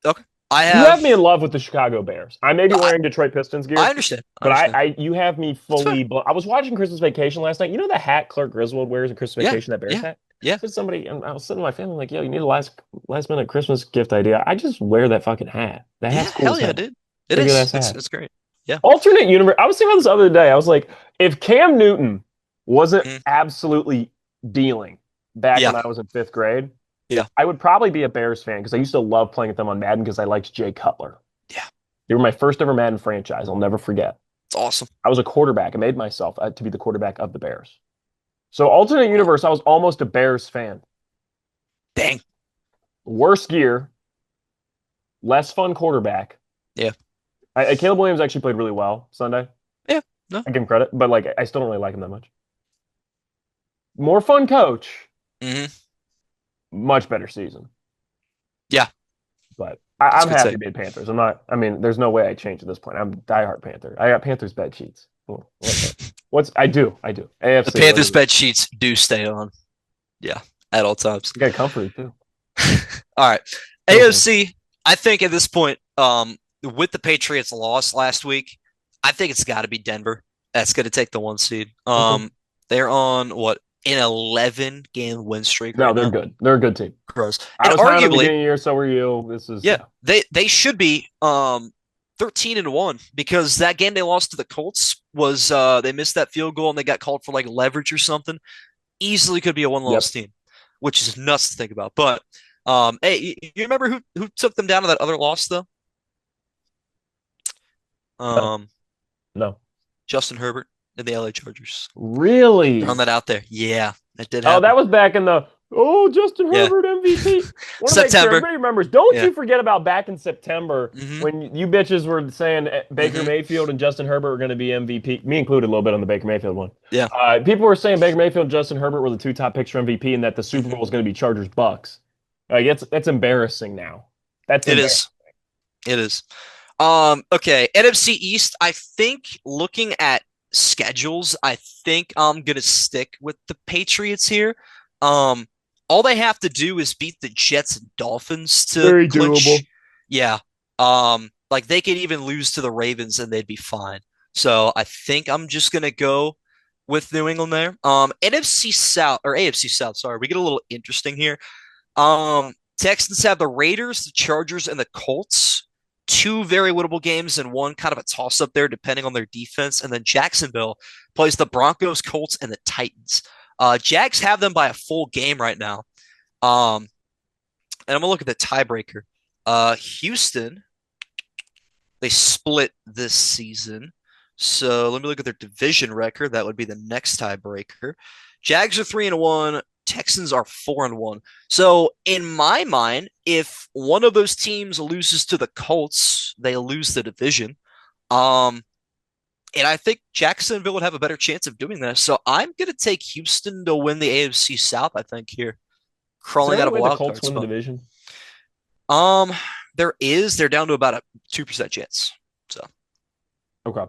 S2: Okay.
S1: You have me in love with the Chicago Bears. I may be wearing Detroit Pistons gear.
S2: I understand.
S1: But you have me fully. I was watching Christmas Vacation last night. You know the hat Clark Griswold wears in Christmas Vacation, that Bears hat?
S2: Yeah.
S1: Somebody, and I was sitting with my family like, yo, you need a last minute Christmas gift idea. I just wear that fucking hat. That hat's cool.
S2: Hell yeah, dude. It is. It's great. Yeah.
S1: Alternate universe. I was thinking about this the other day. I was like, if Cam Newton wasn't absolutely dealing back when I was in 5th grade, I would probably be a Bears fan because I used to love playing with them on Madden because I liked Jay Cutler.
S2: Yeah.
S1: They were my first ever Madden franchise. I'll never forget.
S2: It's awesome.
S1: I was a quarterback. I made myself to be the quarterback of the Bears. So alternate universe, I was almost a Bears fan.
S2: Dang.
S1: Worse gear, less fun quarterback.
S2: Yeah.
S1: Caleb Williams actually played really well Sunday.
S2: Yeah. No.
S1: I give him credit, but I still don't really like him that much. More fun coach. Much better season.
S2: Yeah.
S1: But I'm happy to be Panthers. There's no way I change at this point. I'm diehard Panther. I got Panthers bed sheets. I do. AFC,
S2: the Panthers bed sheets do stay on. Yeah. At all times.
S1: You got comfort too.
S2: All right. AFC, I think at this point, with the Patriots loss last week, I think it's got to be Denver. That's going to take the 1 seed. They're on an 11-game win streak.
S1: No, they're good. They're a good team.
S2: Gross.
S1: I was
S2: arguably,
S1: at the beginning of the year, so were you. This is
S2: They should be 13-1 because that game they lost to the Colts was they missed that field goal and they got called for leverage or something. Easily could be a one-loss team, which is nuts to think about. But hey, you remember who took them down to that other loss though?
S1: No.
S2: Justin Herbert and the LA Chargers.
S1: Really?
S2: Throwing that out there. Yeah, that did happen.
S1: Oh, that was back in the Justin Herbert MVP.
S2: September.
S1: Everybody remembers. Don't you forget about back in September when you bitches were saying Baker Mayfield and Justin Herbert were going to be MVP. Me included a little bit on the Baker Mayfield one.
S2: Yeah.
S1: People were saying Baker Mayfield and Justin Herbert were the 2 top picks for MVP and that the Super Bowl was going to be Chargers Bucks. That's embarrassing now. It
S2: is. Okay, NFC East, I think looking at schedules, I think I'm gonna stick with the Patriots here. Um, all they have to do is beat the Jets and Dolphins to
S1: Very
S2: clinch.
S1: doable.
S2: Yeah. Like they could even lose to the Ravens and they'd be fine. So I think I'm just gonna go with New England there. NFC South or AFC South, sorry, we get a little interesting here. Texans have the Raiders, the Chargers, and the Colts. Two very winnable games and one kind of a toss up there, depending on their defense. And then Jacksonville plays the Broncos, Colts, and the Titans. Jags have them by a full game right now. And I'm gonna look at the tiebreaker. Houston, they split this season. So let me look at their division record. That would be the next tiebreaker. Jags are 3-1. Texans are 4-1. So in my mind, if one of those teams loses to the Colts, they lose the division. Um, and I think Jacksonville would have a better chance of doing that. So I'm gonna take Houston to win the AFC South, I think, here.
S1: Is there
S2: Crawling
S1: any
S2: out of a
S1: way the
S2: wild
S1: Colts
S2: card
S1: win the
S2: spot.
S1: division?
S2: Um, there is. They're down to about a 2% chance. So
S1: Okay.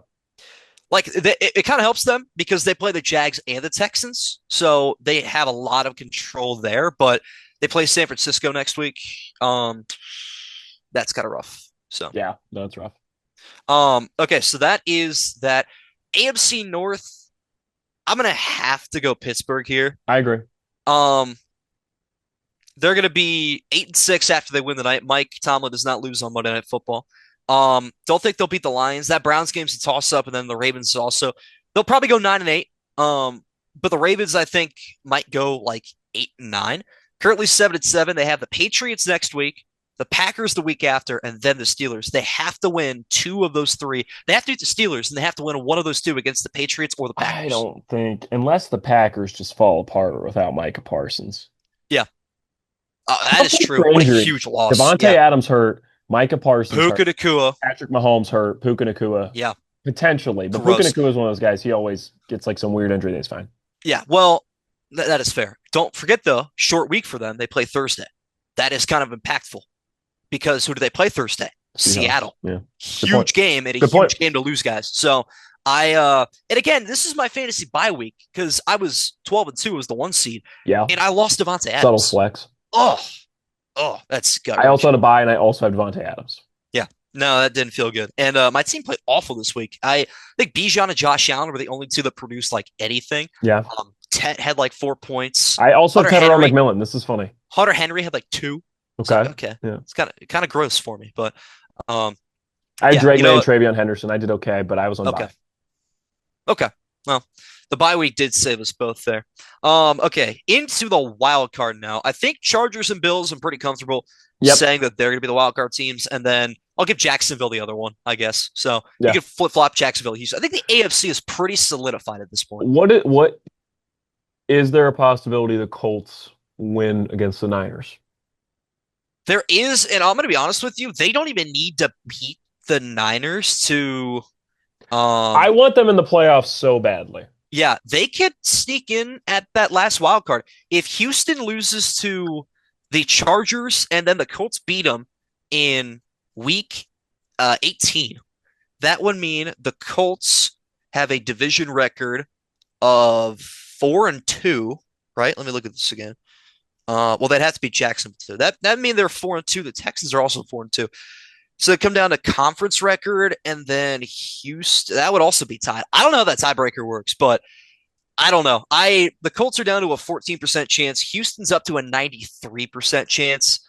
S2: like it kind of helps them because they play the Jags and the Texans, so they have a lot of control there. But they play San Francisco next week. Um, that's kind of rough. So,
S1: Yeah, no, that's rough.
S2: okay, so that is that. AFC North. I'm gonna have to go Pittsburgh here.
S1: I agree.
S2: Um, they're gonna be 8-6 after they win the night. Mike Tomlin does not lose on Monday Night Football. Don't think they'll beat the Lions. That Browns game's a toss up, and then the Ravens also. They'll probably go 9-8. But the Ravens, I think, might go like 8-9. Currently 7-7. They have the Patriots next week, the Packers the week after, and then the Steelers. They have to win two of those three. They have to beat the Steelers, and they have to win one of those two against the Patriots or the
S1: I
S2: Packers.
S1: don't think, unless the Packers just fall apart without Micah Parsons.
S2: Yeah, that is true.
S1: For
S2: What a
S1: injury,
S2: huge loss.
S1: Devontae
S2: Yeah,
S1: Adams hurt, Micah Parsons
S2: Puka
S1: hurt,
S2: Nacua.
S1: Patrick Mahomes hurt, Puka Nacua.
S2: Yeah,
S1: Potentially. But Puka
S2: gross.
S1: Nacua is one of those guys. He always gets like some weird injury and he's fine.
S2: Yeah, well, that is fair. Don't forget, though, short week for them. They play Thursday. That is kind of impactful because who do they play Thursday? Seattle.
S1: Yeah.
S2: Huge game and a
S1: Good point.
S2: huge game to lose, guys. So and again, this is my fantasy bye week because I was 12-2 as the 1 seed.
S1: Yeah.
S2: And I lost Devontae Adams.
S1: Subtle flex.
S2: Oh, that's gut.
S1: I also had a bye and I also have Devontae Adams.
S2: Yeah. No, that didn't feel good. And my team played awful this week. I think Bijan and Josh Allen were the only two that produced like anything.
S1: Yeah.
S2: Ted had like 4 points.
S1: I also have
S2: Hunter
S1: Tyrone
S2: Henry-
S1: McMillan. This is funny.
S2: Hunter Henry had like 2.
S1: Okay.
S2: So, okay.
S1: Yeah.
S2: It's kind of gross for me, but
S1: I had
S2: yeah,
S1: Drake
S2: you
S1: May
S2: know
S1: and Travion Henderson. I did okay, but I was on
S2: okay.
S1: bye.
S2: Okay. Well, the bye week did save us both there. Okay, into the wild card now. I think Chargers and Bills, I'm pretty comfortable saying that they're going to be the wild card teams, and then I'll give Jacksonville the other one, I guess. So you can flip flop Jacksonville, Houston. I think the AFC is pretty solidified at this point.
S1: What is there a possibility the Colts win against the Niners?
S2: There is, and I'm going to be honest with you, they don't even need to beat the Niners to.
S1: I want them in the playoffs so badly.
S2: Yeah, they could sneak in at that last wild card. If Houston loses to the Chargers and then the Colts beat them in week 18, that would mean the Colts have a division record of 4-2, right? Let me look at this again. Well, they'd have to beat Jacksonville too. That mean they're 4-2. The Texans are also 4-2. So it come down to conference record, and then Houston. That would also be tied. I don't know how that tiebreaker works, but I don't know. The Colts are down to a 14% chance. Houston's up to a 93% chance.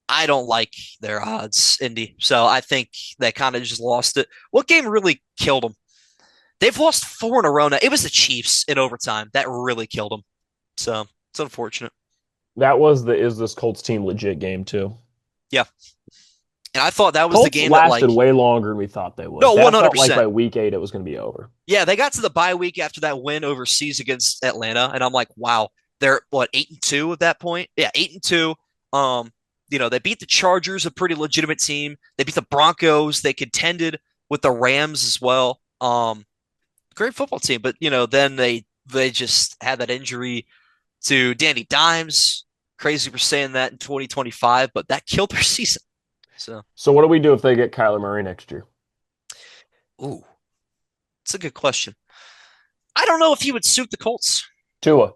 S2: I don't like their odds, Indy. So I think they kind of just lost it. What game really killed them? They've lost 4 in a row now. It was the Chiefs in overtime. That really killed them. So it's unfortunate.
S1: That was the is this Colts team legit game too.
S2: Yeah. And I thought that was
S1: Colts
S2: the game
S1: lasted
S2: that like
S1: way longer than we thought they would.
S2: No,
S1: that
S2: 100%.
S1: Felt like by week 8 it was going to be over.
S2: Yeah, they got to the bye week after that win overseas against Atlanta, and I'm like, wow, they're what 8-2 at that point. Yeah, 8-2. They beat the Chargers, a pretty legitimate team. They beat the Broncos. They contended with the Rams as well. Great football team, but then they just had that injury to Danny Dimes. Crazy for saying that in 2025, but that killed their season. So
S1: what do we do if they get Kyler Murray next year?
S2: Ooh, it's a good question. I don't know if he would suit the Colts.
S1: Tua.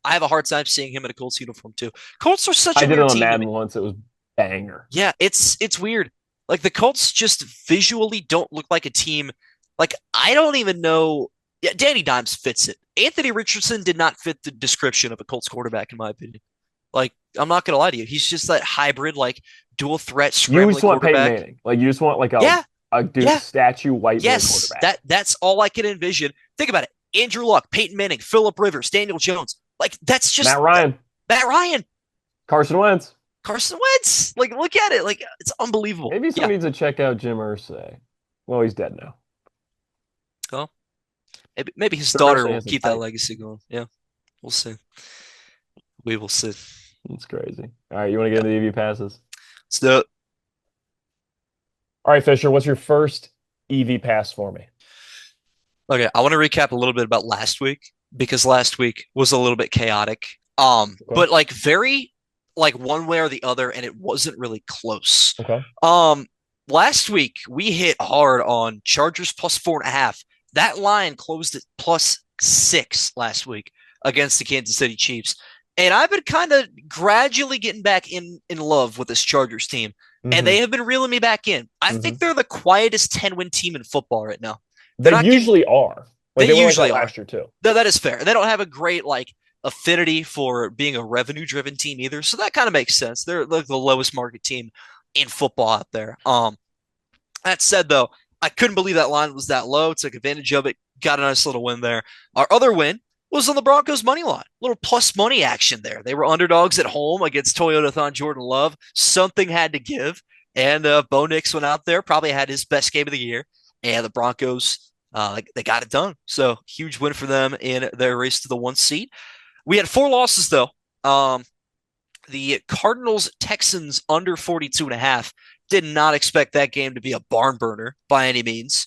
S2: I have a hard time seeing him in a Colts uniform too. Colts are such
S1: I
S2: a
S1: did it
S2: weird
S1: on
S2: team to
S1: Madden
S2: me.
S1: once. It was banger.
S2: Yeah, it's weird. Like the Colts just visually don't look like a team. Like I don't even know. Yeah, Danny Dimes fits it. Anthony Richardson did not fit the description of a Colts quarterback, in my opinion. Like I'm not gonna lie to you, he's just that hybrid, like dual threat
S1: You just
S2: scrambling
S1: want Peyton
S2: quarterback.
S1: Manning. Like you just want like
S2: Yeah,
S1: a dude,
S2: yeah,
S1: statue white boy
S2: yes.
S1: quarterback.
S2: That's all I can envision. Think about it: Andrew Luck, Peyton Manning, Philip Rivers, Daniel Jones. Like that's
S1: Matt
S2: just
S1: Ryan,
S2: Matt Ryan.
S1: Carson Wentz.
S2: Carson Wentz. Like, look at it. Like, it's unbelievable.
S1: Maybe
S2: Yeah.
S1: someone needs to check out Jim Irsay. Well, he's dead now.
S2: Well, maybe his
S1: Jim
S2: daughter
S1: Irsay
S2: will
S1: has a
S2: keep that
S1: type.
S2: legacy going. Yeah, we'll see. We will see.
S1: It's crazy. All right, you want to get
S2: Yeah.
S1: into the EV passes?
S2: So,
S1: All right, Fisher, what's your first EV pass for me?
S2: okay, I want to recap a little bit about last week because last week was a little bit chaotic.
S1: Okay.
S2: But like very like one way or the other, and it wasn't really close.
S1: Okay.
S2: Um, Last week we hit hard on Chargers plus 4.5. That line closed at +6 last week against the Kansas City Chiefs. And I've been kind of gradually getting back in love with this Chargers team. And
S1: Mm-hmm.
S2: they have been reeling me back in. I
S1: Mm-hmm.
S2: think they're the quietest 10-win team in football right now. They're
S1: They
S2: not getting
S1: usually are. Like
S2: they
S1: they were like that
S2: usually are.
S1: last year too.
S2: No, that is fair. They don't have a great like affinity for being a revenue driven team either. So that kind of makes sense. They're like the lowest market team in football out there. That said though, I couldn't believe that line was that low. Took advantage of it. Got a nice little win there. Our other win was on the Broncos money line. Little plus money action there. They were underdogs at home against Toyotathon Jordan Love. Something had to give. And Bo Nix went out there, probably had his best game of the year. And the Broncos, they got it done. So huge win for them in their race to the 1 seed. We had 4 losses though. The Cardinals Texans under 42.5. Did not expect that game to be a barn burner by any means.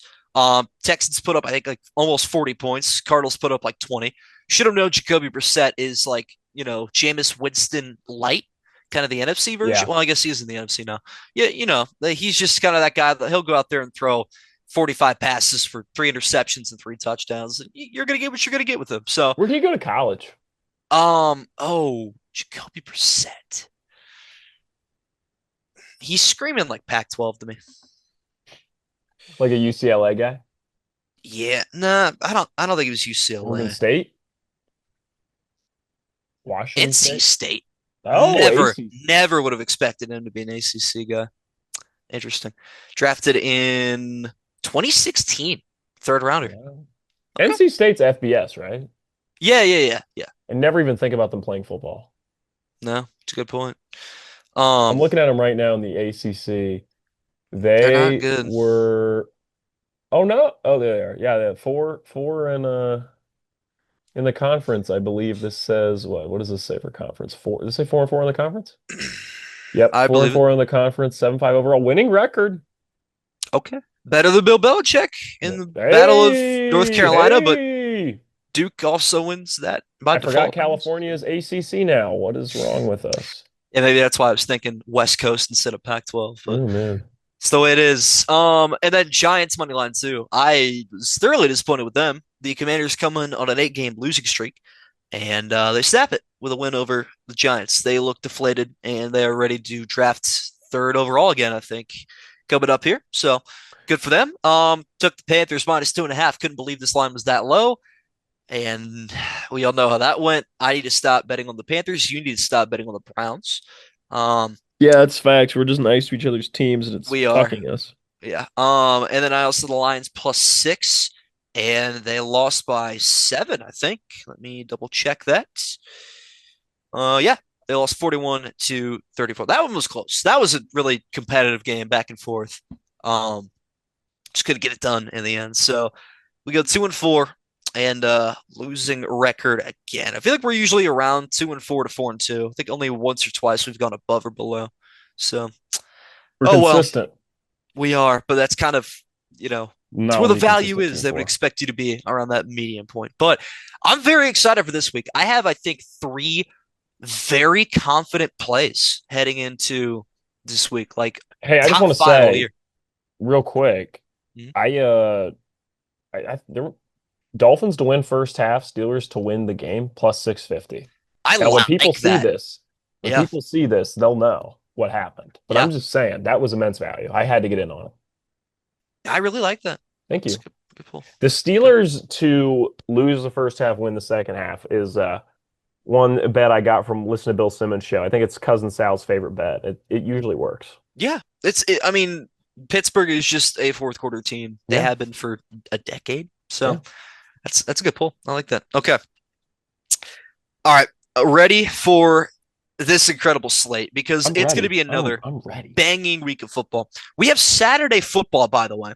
S2: Texans put up, I think, like almost 40 points. Cardinals put up like 20. Should have known Jacoby Brissett is like, Jameis Winston light, kind of the NFC version.
S1: Yeah.
S2: Well, I guess he's in the NFC now. Yeah, he's just kind of that guy that he'll go out there and throw 45 passes for 3 interceptions and 3 touchdowns. You're gonna get what you're gonna get with him. So,
S1: Where did he go to college?
S2: Jacoby Brissett. He's screaming like Pac-12 to me.
S1: Like a UCLA guy?
S2: Yeah, nah, I don't think it was
S1: Oregon
S2: UCLA.
S1: State? Washington
S2: NC
S1: State?
S2: State.
S1: Oh,
S2: Never,
S1: AC.
S2: never would have expected him to be an ACC guy. Interesting. Drafted in 2016, third rounder.
S1: Wow.
S2: Okay.
S1: NC State's FBS, right?
S2: Yeah.
S1: I never even think about them playing football.
S2: No, it's a good point.
S1: I'm looking at them right now in the ACC.
S2: They're not
S1: They
S2: good.
S1: were. Oh no! Oh, they are. Yeah, they have four in the conference. I believe this says what? What does this say for conference? Four. Does it say 4-4 in the conference? Yep,
S2: I
S1: four and
S2: believe it.
S1: four in the conference. 7-5 overall winning record.
S2: Okay. Better than Bill Belichick in the Battle of North
S1: Hey,
S2: Carolina, but
S1: hey!
S2: Duke also wins that by
S1: I forgot
S2: default.
S1: California is ACC now. What is wrong with us?
S2: Yeah, maybe that's why I was thinking West Coast instead of Pac-12, but
S1: Oh man.
S2: it's the way it is. And then Giants money line too. I was thoroughly disappointed with them. The Commanders come in on an 8-game losing streak, and they snap it with a win over the Giants. They look deflated, and they are ready to draft third overall again, I think, coming up here. So good for them. Took the Panthers -2.5. Couldn't believe this line was that low. And we all know how that went. I need to stop betting on the Panthers. You need to stop betting on the Browns.
S1: Yeah, it's facts. We're just nice to each other's teams, and it's
S2: We are.
S1: fucking us.
S2: Yeah. And then I also the Lions +6, and they lost by 7, I think. Let me double check that. Yeah, they lost 41-34. That one was close. That was a really competitive game, back and forth. Just couldn't get it done in the end. So we go 2-4 and losing record again. I feel like we're usually around 2-4 to 4-2. I think only once or twice we've gone above or below. So,
S1: We're
S2: oh well.
S1: consistent.
S2: We are, but that's kind of, it's
S1: Not
S2: where the
S1: what a
S2: value
S1: consistent
S2: is.
S1: team
S2: They would
S1: for.
S2: expect you to be around that median point. But I'm very excited for this week. I have, I think, 3 very confident plays heading into this week. Like
S1: Hey, I just
S2: top
S1: want to
S2: 5 all
S1: say
S2: year.
S1: real quick,
S2: Mhm.
S1: I Dolphins to win first half, Steelers to win the game plus 650.
S2: I
S1: Now,
S2: like that.
S1: when
S2: Yeah,
S1: people see this, they'll know what happened. But
S2: yeah,
S1: I'm just saying that was immense value. I had to get in on it.
S2: I really like that.
S1: Thank
S2: It's a
S1: you.
S2: good pull.
S1: The
S2: Good.
S1: Steelers to lose the first half, win the second half is one bet I got from listening to Bill Simmons' show. I think it's Cousin Sal's favorite bet. It usually works.
S2: Yeah, I mean, Pittsburgh is just a fourth quarter team. They
S1: Yeah,
S2: have been for a decade. So
S1: yeah.
S2: that's a good pull. I like that. Okay. All right. Ready for this incredible slate because
S1: I'm
S2: it's going to
S1: ready.
S2: be
S1: I'm
S2: another
S1: I'm ready.
S2: banging week of football. We have Saturday football, by the way.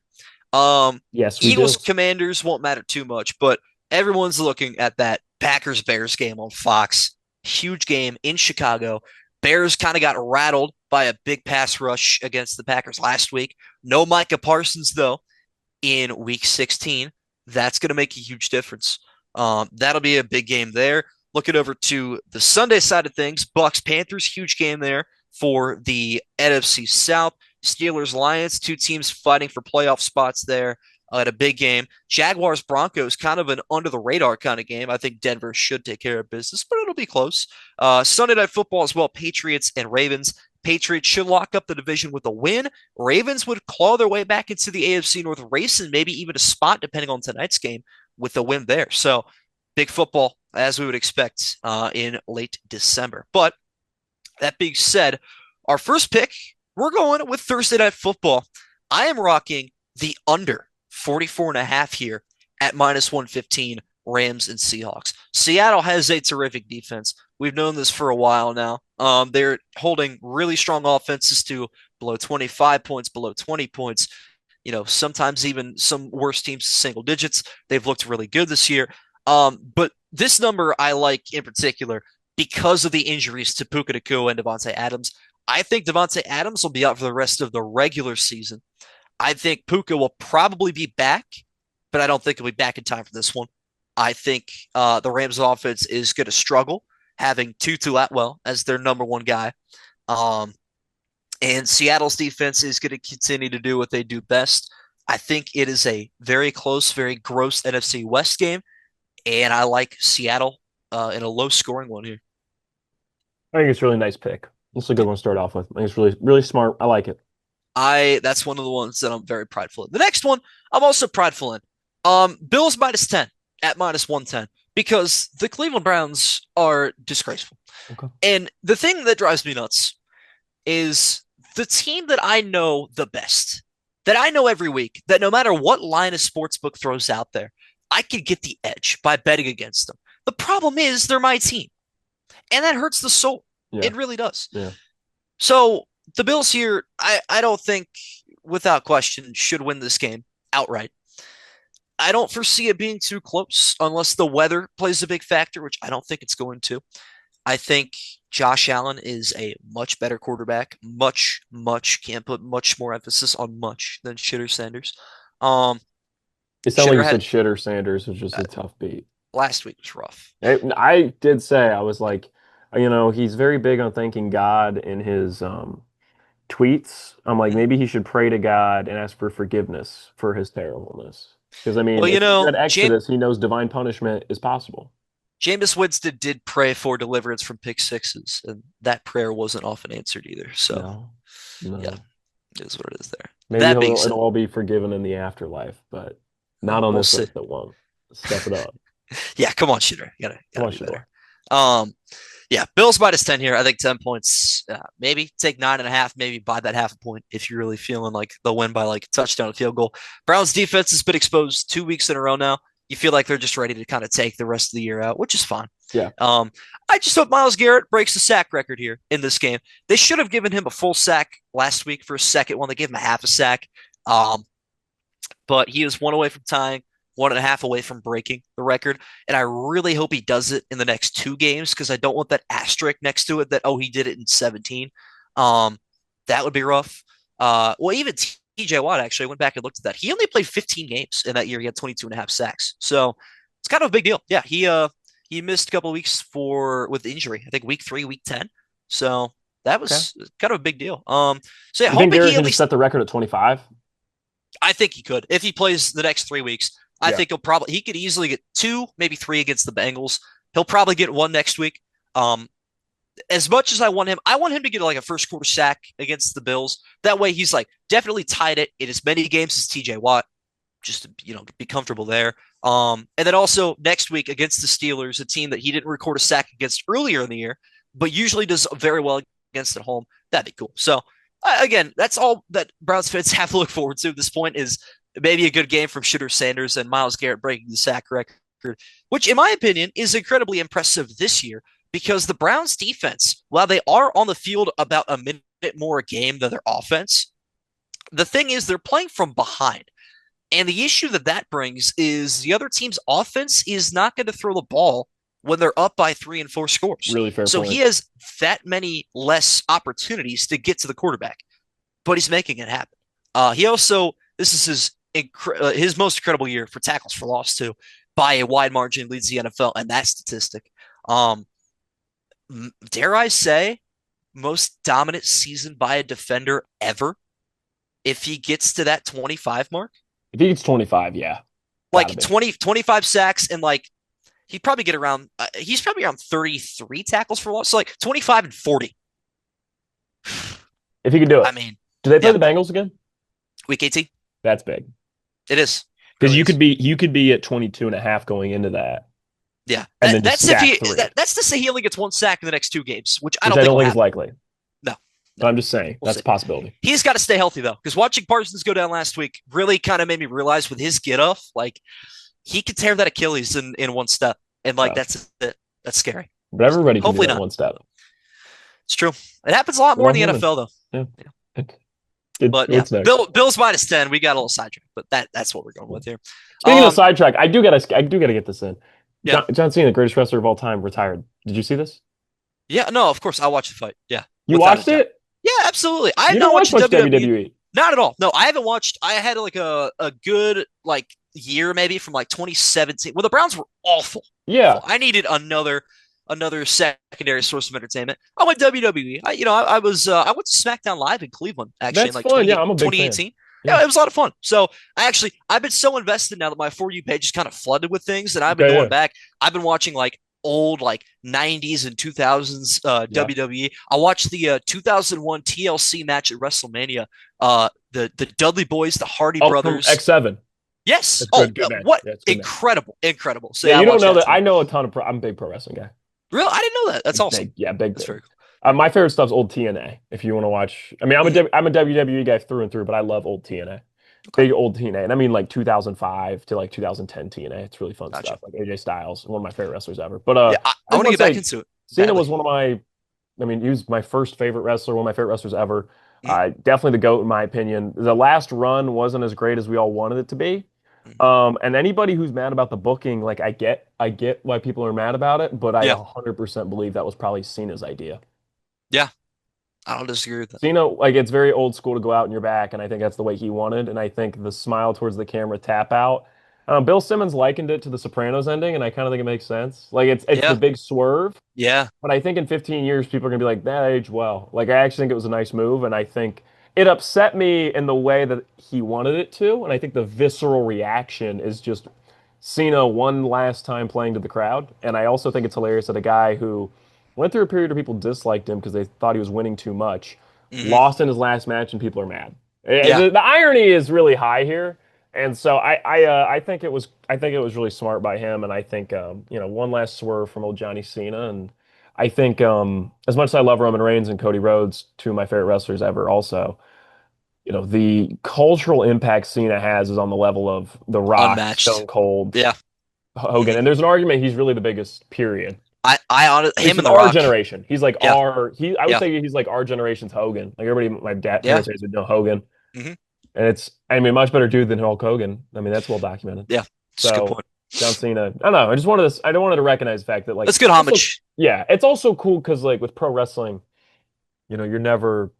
S1: Yes, we
S2: Eagles
S1: do.
S2: Commanders won't matter too much, but everyone's looking at that Packers Bears game on Fox. Huge game in Chicago. Bears kind of got rattled by a big pass rush against the Packers last week. No Micah Parsons, though, in week 16. That's going to make a huge difference. That'll be a big game there. Looking over to the Sunday side of things, Bucks Panthers, huge game there for the NFC South. Steelers Lions, two teams fighting for playoff spots there at a big game. Jaguars Broncos, kind of an under the radar kind of game. I think Denver should take care of business, but it'll be close. Sunday Night Football as well, Patriots and Ravens. Patriots should lock up the division with a win. Ravens would claw their way back into the AFC North race and maybe even a spot depending on tonight's game with a win there. So big football as we would expect in late December. But that being said, our first pick, we're going with Thursday Night Football. I am rocking the under 44 and a half here at minus 115 Rams and Seahawks. Seattle has a terrific defense. We've known this for a while now. They're holding really strong offenses to below 25 points, below 20 points. Sometimes even some worse teams single digits. They've looked really good this year. But this number I like in particular because of the injuries to Puka Nacua and Devontae Adams. I think Devontae Adams will be out for the rest of the regular season. I think Puka will probably be back, but I don't think he'll be back in time for this one. I think the Rams offense is going to struggle having Tutu Atwell as their number one guy. Um, and Seattle's defense is going to continue to do what they do best. I think it is a very close, very gross NFC West game, and I like Seattle in a low scoring one here.
S1: I think it's a really nice pick. It's a good one to start off with. I think it's really, really smart. I like it.
S2: That's one of the ones that I'm very prideful in. The next one I'm also prideful in. Bills minus 10 at minus 110 because the Cleveland Browns are disgraceful.
S1: Okay.
S2: And the thing that drives me nuts is the team that I know the best, that I know every week, that no matter what line a sportsbook throws out there, I could get the edge by betting against them. The problem is they're my team, and that hurts the soul.
S1: Yeah.
S2: It really does.
S1: Yeah.
S2: So the Bills here, I don't think, without question, should win this game outright. I don't foresee it being too close unless the weather plays a big factor, which I don't think it's going to. I think Josh Allen is a much better quarterback. Can't put much more emphasis on much than Shitter Sanders. Um,
S1: It sounded like
S2: Shitter
S1: you said
S2: had
S1: Shitter Sanders, which is a tough beat.
S2: last week was rough.
S1: I did say, I was like, he's very big on thanking God in his tweets. I'm like, maybe he should pray to God and ask for forgiveness for his terribleness. Because I
S2: Well,
S1: mean,
S2: you
S1: if he
S2: know,
S1: read Exodus, he knows divine punishment is possible.
S2: Jameis Winston did pray for deliverance from pick sixes, and that prayer wasn't often answered either. So,
S1: No,
S2: yeah,
S1: no.
S2: it is what it is there.
S1: Maybe
S2: That being
S1: it'll
S2: said,
S1: all be forgiven in the afterlife, but not on
S2: we'll
S1: this
S2: see.
S1: earth. It won't. Step it up.
S2: Yeah, come on, shooter. You
S1: Come
S2: gotta
S1: on,
S2: be
S1: Shador.
S2: better. Um, yeah, Bills minus 10 here. I think 10 points. Maybe take 9.5, maybe buy that half a point if you're really feeling like they'll win by like a touchdown, a field goal. Browns defense has been exposed 2 weeks in a row now. You feel like they're just ready to kind of take the rest of the year out, which is fine.
S1: Yeah.
S2: I just hope Myles Garrett breaks the sack record here in this game. They should have given him a full sack last week for a second one. They gave him a half a sack. But he is one away from tying, 1.5 away from breaking the record. And I really hope he does it in the next 2 games because I don't want that asterisk next to it that, oh, he did it in 17. That would be rough. Well, even TJ Watt actually went back and looked at that. He only played 15 games in that year. He had 22 and a half sacks. So it's kind of a big deal. Yeah, he missed a couple of weeks with injury. I think week 3, week 10. So that
S1: Okay.
S2: was kind of a big deal. So yeah,
S1: You think
S2: hoping
S1: Garrett
S2: he at
S1: can just
S2: least
S1: set the record at 25?
S2: I think he could. If he plays the next 3 weeks, I think he could easily get 2, maybe 3 against the Bengals. He'll probably get 1 next week. As much as I want him to get like a first quarter sack against the Bills. That way he's like definitely tied it in as many games as TJ Watt, just to, be comfortable there. And then also next week against the Steelers, a team that he didn't record a sack against earlier in the year, but usually does very well against at home. That'd be cool. So again, that's all that Browns fans have to look forward to at this point is maybe a good game from Shooter Sanders and Myles Garrett breaking the sack record, which in my opinion is incredibly impressive this year because the Browns defense, while they are on the field about a minute more a game than their offense, the thing is they're playing from behind. And the issue that brings is the other team's offense is not going to throw the ball when they're up by 3 and 4 scores.
S1: Really fair
S2: So
S1: point.
S2: he has that many less opportunities to get to the quarterback, but he's making it happen. He also, this is his most incredible year for tackles for loss too, by a wide margin, leads the NFL, and that statistic. Dare I say, most dominant season by a defender ever if he gets to that 25 mark.
S1: If he gets 25, yeah.
S2: Like 25 sacks and like he'd probably get around he's probably around 33 tackles for loss. So like 25 and 40.
S1: If he could do it.
S2: I mean,
S1: do they play the Bengals again?
S2: Week 18.
S1: That's big.
S2: It is.
S1: Because you could be at 22.5 going into that.
S2: Yeah.
S1: And then
S2: that's to say he only gets 1 sack in the next 2 games, which I don't think
S1: is likely.
S2: No.
S1: But I'm just saying, that's a possibility.
S2: He's got to stay healthy, though, because watching Parsons go down last week really kind of made me realize with his get-off, like, he could tear that Achilles in 1 step. And, like, that's scary.
S1: But everybody can do that in 1 step.
S2: It's true. It happens a lot more in the NFL, though.
S1: Yeah.
S2: But, Bills minus 10. We got a little sidetracked, but that's what we're going with here.
S1: Speaking of sidetrack, I do gotta get this in.
S2: Yeah.
S1: John Cena, the greatest wrestler of all time, retired. Did you see this?
S2: Yeah, no, of course. I watched the fight. Yeah.
S1: You watched it?
S2: Yeah, absolutely. I have
S1: not watched much WWE.
S2: Not at all. No, I haven't watched. I had like a good like year maybe from like 2017. Well, the Browns were awful.
S1: Yeah.
S2: I needed another secondary source of entertainment. I went WWE. I went to SmackDown Live in Cleveland actually.
S1: That's fun. Yeah, I'm a big
S2: 2018.
S1: fan.
S2: Yeah, it was a lot of fun. So I've been so invested now that my For You page is kind of flooded with things, and I've been going back. I've been watching like old like 90s and 2000s WWE. I watched the 2001 TLC match at WrestleMania. The Dudley Boys, the Hardy Brothers,
S1: X7.
S2: Yes.
S1: Good
S2: what incredible. So
S1: yeah, you don't know that. I know a ton of I'm a big pro wrestling guy.
S2: Really? I didn't know that. That's awesome.
S1: Big.
S2: That's very cool.
S1: My favorite stuff's old TNA. If you want to watch, I mean, I'm a WWE guy through and through, but I love old TNA. Okay. Big old TNA, and I mean like 2005 to like 2010 TNA. It's really fun stuff. Like AJ Styles, one of my favorite wrestlers ever. But
S2: I want to get back into it.
S1: Cena was one of my. I mean, he was my first favorite wrestler, one of my favorite wrestlers ever. Definitely the GOAT in my opinion. The last run wasn't as great as we all wanted it to be. And anybody who's mad about the booking, like I get why people are mad about it, but I 100% believe that was probably Cena's idea.
S2: Yeah, I don't disagree with that.
S1: Cena, like it's very old school to go out in your back, and I think that's the way he wanted. And I think the smile towards the camera, tap out. Bill Simmons likened it to the Sopranos ending, and I kind of think it makes sense. Like it's the big swerve.
S2: Yeah.
S1: But I think in 15 years, people are gonna be like, that aged well. Like I actually think it was a nice move, and I think it upset me in the way that he wanted it to, and I think the visceral reaction is just Cena one last time playing to the crowd. And I also think it's hilarious that a guy who went through a period where people disliked him because they thought he was winning too much, lost in his last match, and people are mad. Yeah. The irony is really high here, and so I think it was really smart by him, and I think one last swerve from old Johnny Cena, and I think as much as I love Roman Reigns and Cody Rhodes, two of my favorite wrestlers ever, also, the cultural impact Cena has is on the level of The Rock,
S2: unmatched.
S1: Stone Cold, Hogan,
S2: Mhm.
S1: and there's an argument he's really the biggest. Period.
S2: I honestly, him and The
S1: our
S2: Rock
S1: generation. He's like I would say he's like our generation's Hogan. Like everybody, my dad would know Hogan, and much better dude than Hulk Hogan. I mean, that's well documented.
S2: Yeah, that's a good point.
S1: John Cena. I don't know. I don't wanted to recognize the fact that like
S2: that's good homage.
S1: It's also cool because like with pro wrestling, you're never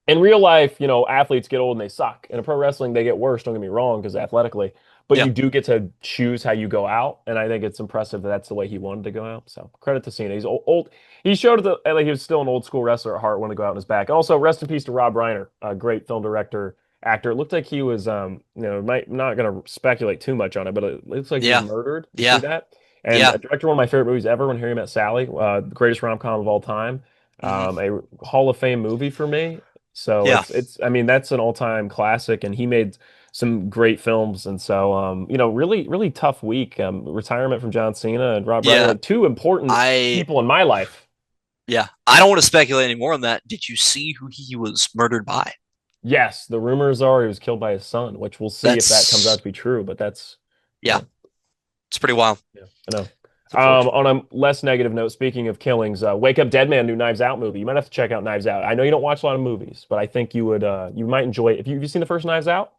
S1: in real life. Athletes get old and they suck. In a pro wrestling, they get worse. Don't get me wrong, because athletically. But you do get to choose how you go out, and I think it's impressive that that's the way he wanted to go out. So credit to Cena. He's old. He showed that like he was still an old school wrestler at heart, wanted to go out on his back. Also, rest in peace to Rob Reiner, a great film director, actor. It looked like he was, might not going to speculate too much on it, but it looks like he was
S2: Yeah,
S1: murdered. Did you see
S2: yeah,
S1: that? And
S2: yeah.
S1: a director, one of my favorite movies ever, When Harry Met Sally, the greatest rom-com of all time,
S2: Hmm.
S1: a Hall of Fame movie for me. So
S2: Yeah,
S1: I mean, that's an all-time classic, and he made some great films. And so, really, really tough week. Retirement from John Cena and Rob Reiner,
S2: yeah.
S1: like two important
S2: I
S1: people in my life.
S2: Yeah, I don't want to speculate anymore on that. Did you see who he was murdered by?
S1: Yes, the rumors are he was killed by his son, which we'll see if that comes out
S2: That's
S1: to be true. But that's,
S2: Yeah,
S1: yeah,
S2: it's pretty wild.
S1: yeah, I know.
S2: It's unfortunate.
S1: On a less negative note, speaking of killings, Wake Up Dead Man, new Knives Out movie. You might have to check out Knives Out. I know you don't watch a lot of movies, but I think you might enjoy it. Have you seen the first Knives Out?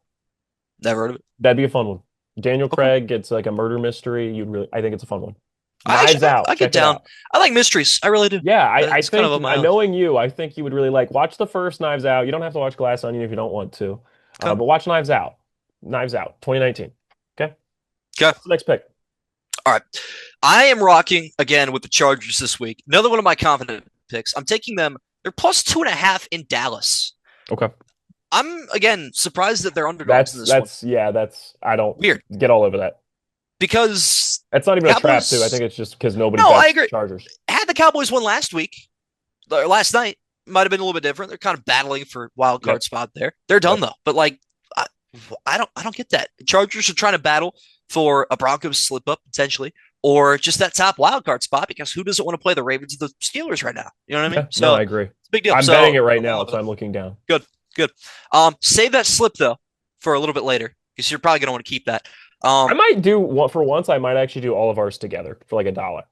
S2: Never heard of it.
S1: That'd be a fun one. Daniel
S2: Okay.
S1: Craig, it's like a murder mystery. I think it's a fun one. Knives Out,
S2: I get
S1: check it
S2: down.
S1: out.
S2: I like mysteries. I really do.
S1: Yeah, I
S2: It's kind of
S1: think
S2: up my alley.
S1: knowing you, I think you would really like watch the first Knives Out. You don't have to watch Glass Onion if you don't want to,
S2: Okay.
S1: but watch Knives Out. Knives Out, 2019. Okay,
S2: Okay.
S1: what's the next pick?
S2: All right. I am rocking again with the Chargers this week. Another one of my confident picks. I'm taking them. They're plus 2.5 in Dallas.
S1: Okay,
S2: I'm again surprised that they're underdogs in this one.
S1: that's I don't
S2: Weird
S1: get all over that.
S2: because
S1: That's not even a trap too. I
S2: Cowboys.
S1: think it's just because nobody
S2: No, I
S1: bets
S2: agree.
S1: Chargers.
S2: Had the Cowboys won last week, or last night, might have been a little bit different. They're kind of battling for wild card
S1: Yep,
S2: spot there. They're done
S1: yep.
S2: though. But like, I, I don't get that. Chargers are trying to battle for a Broncos slip up potentially, or just that top wild card spot because who doesn't want to play the Ravens or the Steelers right now? You know what I mean?
S1: Yeah, no,
S2: So
S1: I agree.
S2: it's a big deal.
S1: I'm betting
S2: So
S1: it right
S2: I'm all
S1: now,
S2: over
S1: so
S2: that.
S1: I'm looking down.
S2: Good, good. Save that slip though for a little bit later because you're probably gonna want to keep that.
S1: I
S2: Um,
S1: might do one for once. I might actually do all of ours together for like $1.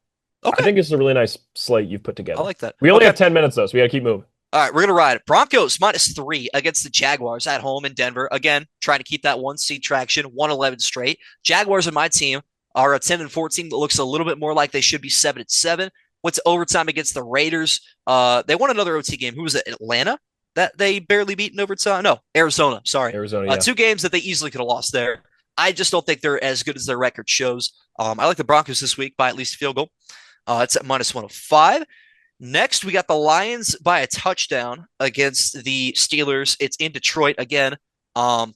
S1: I
S2: okay,
S1: think this is a really nice slate you've put
S2: I
S1: together.
S2: like that.
S1: We only
S2: Okay.
S1: have 10 minutes though, so we got to keep moving.
S2: All right, we're gonna ride it. Broncos -3 against the Jaguars at home in Denver. Again, trying to keep that one seed traction, 111 straight. Jaguars and my team are a 10-14 that looks a little bit more like they should be 7-7. Went to overtime against the Raiders. They won another OT game. Who was it? Atlanta that they barely beat in overtime? No, Arizona. Sorry,
S1: Arizona, yeah.
S2: two games that they easily could have lost there. I just don't think they're as good as their record shows. I like the Broncos this week by at least a field goal. It's at -105. Next, we got the Lions by a touchdown against the Steelers. It's in Detroit again. Um,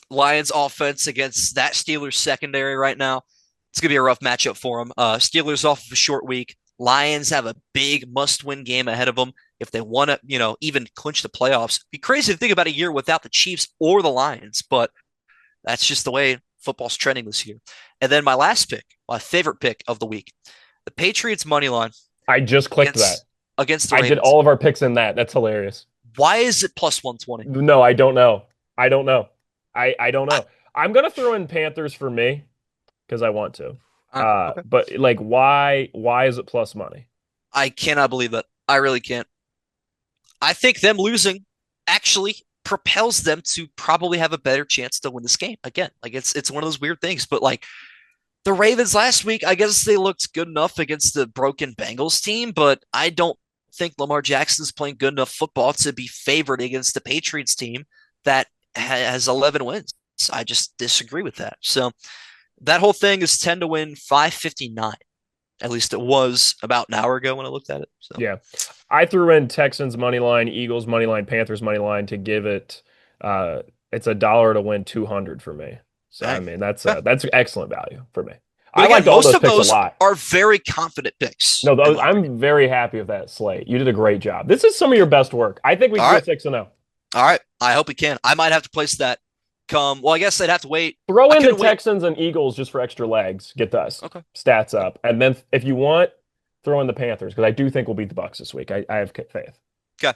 S2: Lions offense against that Steelers secondary right now. It's going to be a rough matchup for them. Steelers off of a short week. Lions have a big must-win game ahead of them if they want to, even clinch the playoffs. It'd be crazy to think about a year without the Chiefs or the Lions, but that's just the way football's trending this year. And then my last pick, my favorite pick of the week, the Patriots money line
S1: I just clicked that.
S2: against the
S1: I did
S2: Ravens.
S1: all of our picks in that. That's hilarious.
S2: Why is it plus 120?
S1: No, I don't know. I don't know. I don't
S2: I,
S1: know. I'm gonna throw in Panthers for me because I want to.
S2: okay.
S1: But like, why is it plus money?
S2: I cannot believe that. I really can't. I think them losing actually propels them to probably have a better chance to win this game again. Like it's one of those weird things, but like the Ravens last week, I guess they looked good enough against the broken Bengals team, but I don't think Lamar Jackson's playing good enough football to be favored against the Patriots team that has 11 wins. I just disagree with that. So that whole thing is 10 to win 559. At least it was about an hour ago when I looked at it. So
S1: Yeah, I threw in Texans money line, Eagles money line, Panthers money line to give it. It's $1 to win 200 for me. So I
S2: hey.
S1: mean
S2: Okay.
S1: that's excellent value for me.
S2: But
S1: I
S2: again,
S1: liked all
S2: most
S1: those
S2: of
S1: picks a
S2: those
S1: lot.
S2: are very confident picks,
S1: No,
S2: in
S1: those
S2: my opinion.
S1: I'm very happy with that slate. You did a great job. This is some of your best work. I think we
S2: All
S1: can go
S2: right.
S1: 6-0.
S2: All right. I hope we can. I might have to place that well, I guess I'd have to wait.
S1: Throw
S2: I
S1: in the
S2: couldn't wait.
S1: Texans and Eagles just for extra legs. Get us
S2: Okay.
S1: stats up, and then if you want, throw in the Panthers because I do think we'll beat the Bucks this week. I have faith
S2: Okay.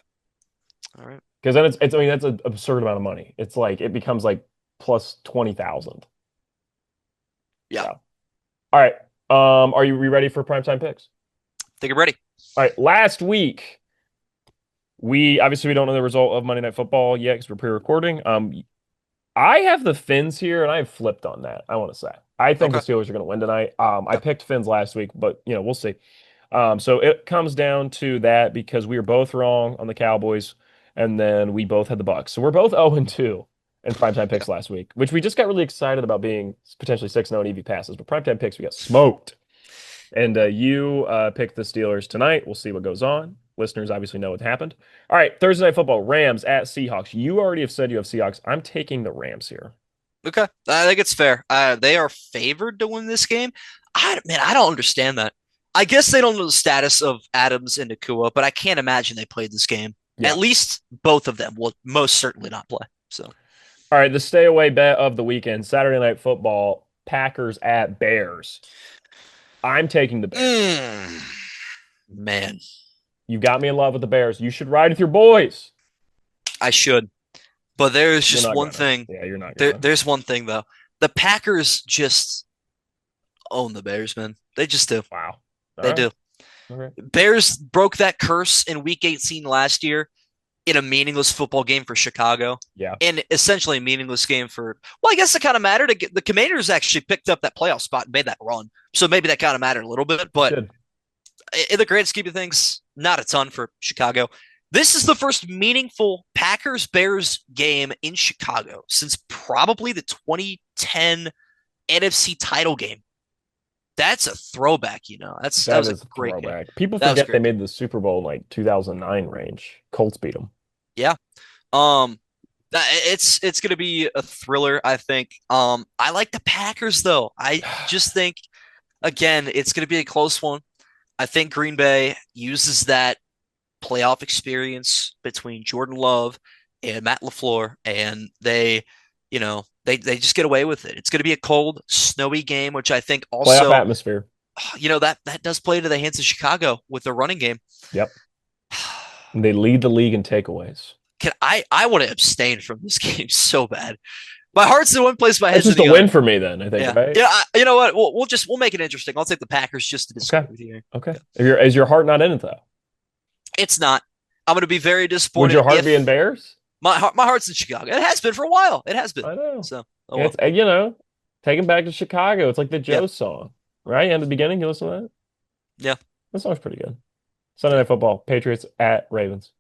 S2: All right.
S1: because then it's I mean that's an absurd amount of money. It's like it becomes like plus 20,000.
S2: Yeah.
S1: So, all right. Are you ready for primetime picks?
S2: Think I'm ready.
S1: All right. Last week, we obviously we don't know the result of Monday Night Football yet because we're pre-recording. I have the Finns here, and I have flipped on that. I want to say I think the
S2: Okay.
S1: Steelers are going to win tonight. I
S2: Okay.
S1: picked Finns last week, but we'll see. So it comes down to that because we were both wrong on the Cowboys, and then we both had the Bucks. So we're both 0-2 in primetime
S2: Okay.
S1: picks last week, which we just got really excited about being potentially 6-0 in EV passes. But primetime picks, we got smoked. And you picked the Steelers tonight. We'll see what goes on. listeners obviously know what happened. All right, Thursday Night Football, Rams at Seahawks. You already have said you have Seahawks. I'm taking the Rams here.
S2: Okay, I think it's fair. They are favored to win this game. I don't understand that. I guess they don't know the status of Adams and Nakua, but I can't imagine they played this game.
S1: Yeah.
S2: At least both of them will most certainly not play. So,
S1: All right, the stay away bet of the weekend, Saturday Night Football, Packers at Bears. I'm taking the Bears.
S2: man,
S1: You got me in love with the Bears. You should ride with your boys.
S2: I should. But there's
S1: You're
S2: just
S1: not
S2: one
S1: gonna.
S2: thing.
S1: Yeah, you're not gonna.
S2: There's one thing though. The Packers just own the Bears, man. They just do.
S1: Wow. All
S2: They
S1: right.
S2: do.
S1: All right.
S2: Bears broke that curse in Week 18 last year in a meaningless football game for Chicago.
S1: Yeah.
S2: And essentially a meaningless game for, well, I guess it kind of mattered. The Commanders actually picked up that playoff spot and made that run. So maybe that kind of mattered a little bit. But
S1: Good.
S2: in the grand scheme of things, not a ton for Chicago. This is the first meaningful Packers-Bears game in Chicago since probably the 2010 NFC title game. That's a throwback, that was a great
S1: throwback.
S2: game.
S1: People
S2: That was
S1: forget they
S2: great.
S1: made the Super Bowl in like 2009 range. Colts beat them.
S2: Yeah. It's going to be a thriller, I think. I like the Packers though. I just think again, it's going to be a close one. I think Green Bay uses that playoff experience between Jordan Love and Matt LaFleur, and they just get away with it. It's going to be a cold, snowy game, which I think
S1: Playoff
S2: also,
S1: atmosphere.
S2: that does play into the hands of Chicago with the running game.
S1: Yep. They lead the league in takeaways.
S2: I want to abstain from this game so bad. My heart's in one place, my head's
S1: It's
S2: in
S1: just
S2: the
S1: a win
S2: other.
S1: for me then, I think,
S2: Yeah,
S1: right?
S2: yeah. You know what? We'll make it interesting. I'll take the Packers just to disagree with you.
S1: Okay. Is your heart not in it though?
S2: It's not. I'm going to be very
S1: Would
S2: disappointed.
S1: your heart
S2: if
S1: be in Bears?
S2: my heart's in Chicago. It has been for a while. It has been.
S1: I know.
S2: So, oh well.
S1: It's take him back to Chicago. It's like the
S2: Yeah.
S1: Joe song, right? And the beginning, you listen to that?
S2: Yeah.
S1: That song's pretty good. Sunday Night Football, Patriots at Ravens.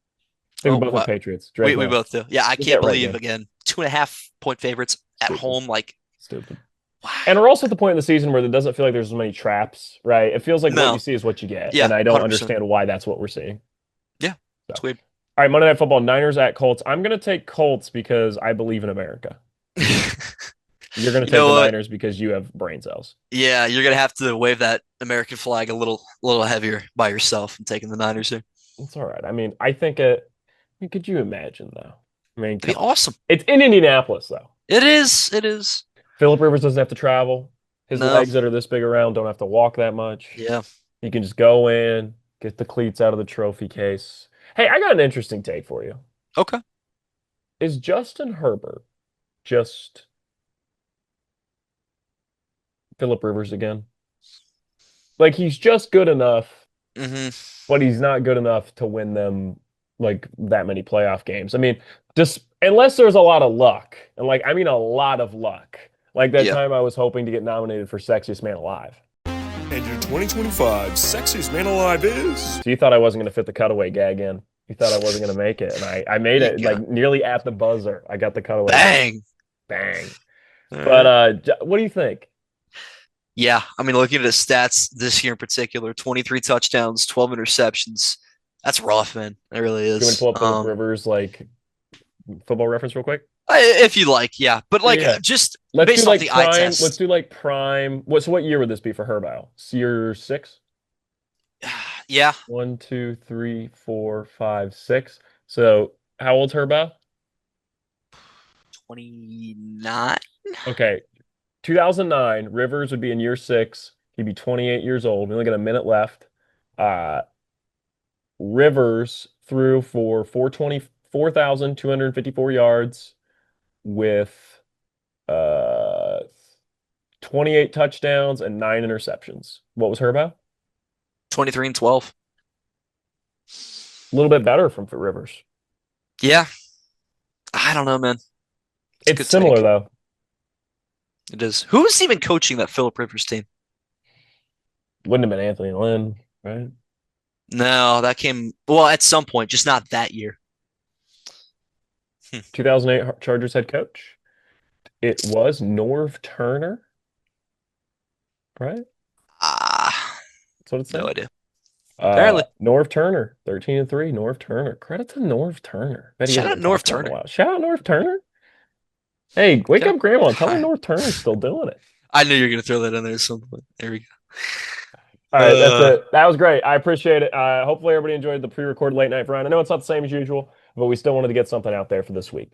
S1: I think
S2: Oh,
S1: we both
S2: wow.
S1: have Patriots.
S2: We
S1: Drake May.
S2: both do. Yeah, I
S1: Get
S2: can't
S1: right,
S2: believe
S1: man.
S2: again 2.5-point favorites at
S1: Stupid.
S2: home. Like,
S1: Stupid.
S2: wow.
S1: And we're also at the point in the season where it doesn't feel like there's as many traps, right? It feels like what
S2: No.
S1: you see is what you get.
S2: Yeah,
S1: And I don't
S2: 100%.
S1: understand why that's what we're seeing.
S2: Yeah,
S1: So.
S2: it's weird.
S1: All right, Monday Night Football, Niners at Colts. I'm going to take Colts because I believe in America. You're going to
S2: You
S1: take
S2: know
S1: the
S2: what?
S1: Niners because you have brain cells.
S2: Yeah, you're gonna have to wave that American flag a little heavier by yourself and taking the Niners here.
S1: It's all right. I mean, could you imagine though? I mean,
S2: It'd be awesome.
S1: it's in Indianapolis though.
S2: It is. It is.
S1: Philip Rivers doesn't have to travel. His
S2: No.
S1: legs that are this big around don't have to walk that much.
S2: Yeah.
S1: He can just go in, get the cleats out of the trophy case. Hey, I got an interesting take for you.
S2: Okay.
S1: Is Justin Herbert just Philip Rivers again? Like he's just good enough,
S2: Mm-hmm.
S1: but he's not good enough to win them like that many playoff games. I mean, just unless there's a lot of luck, and like I mean a lot of luck. Like that
S2: Yeah.
S1: time I was hoping to get nominated for Sexiest Man Alive.
S3: And your 2025 Sexiest Man Alive is...
S1: So you thought I wasn't going to fit the cutaway gag in. You thought I wasn't going to make it, and I made it
S2: You got-
S1: like nearly at the buzzer. I got the cutaway.
S2: Bang.
S1: Bang.
S2: All right.
S1: But what do you think?
S2: Yeah, I mean, looking at his stats this year in particular, 23 touchdowns, 12 interceptions. That's rough, man. It really
S1: You want to
S2: is.
S1: pull up Philip Rivers like football reference real quick?
S2: If you like, yeah. But like,
S1: Yeah.
S2: just
S1: Let's
S2: based
S1: do
S2: off
S1: like
S2: the eye
S1: prime.
S2: test.
S1: Let's do like prime. What year would this be for Herbow? Year 6?
S2: Yeah,
S1: 1, 2, 3, 4, 5, 6. So how old's Herbow?
S2: 29.
S1: Okay, 2009. Rivers would be in year 6. He'd be 28 years old. We only got a minute left. Rivers threw for 424,254 yards with 28 touchdowns and 9 interceptions. What was Herbow?
S2: 23 and 12.
S1: A little bit better from Rivers.
S2: Yeah. I don't know, man. a
S1: It's
S2: good
S1: similar
S2: take.
S1: though.
S2: It is. Who was even coaching that Philip Rivers team?
S1: Wouldn't have been Anthony Lynn, right?
S2: No, that came, well, at some point, just not that year.
S1: 2008 Chargers head coach. It was Norv Turner, right?
S2: Ah,
S1: That's what it said.
S2: no idea. Apparently.
S1: Norv Turner, 13-3. Norv Turner. Credit to Norv Turner. Bet he
S2: Shout
S1: hasn't
S2: out
S1: been
S2: North
S1: talked about in a
S2: Turner.
S1: while. Shout out Norv Turner. Hey, wake
S2: Okay.
S1: up, Grandma, and tell her Norv Turner's still doing it.
S2: I knew you were going to throw that in there at some point. There we go.
S1: All right, that's it. That was great. I appreciate it. Hopefully, everybody enjoyed the pre-recorded late night for Ryan. I know it's not the same as usual, but we still wanted to get something out there for this week.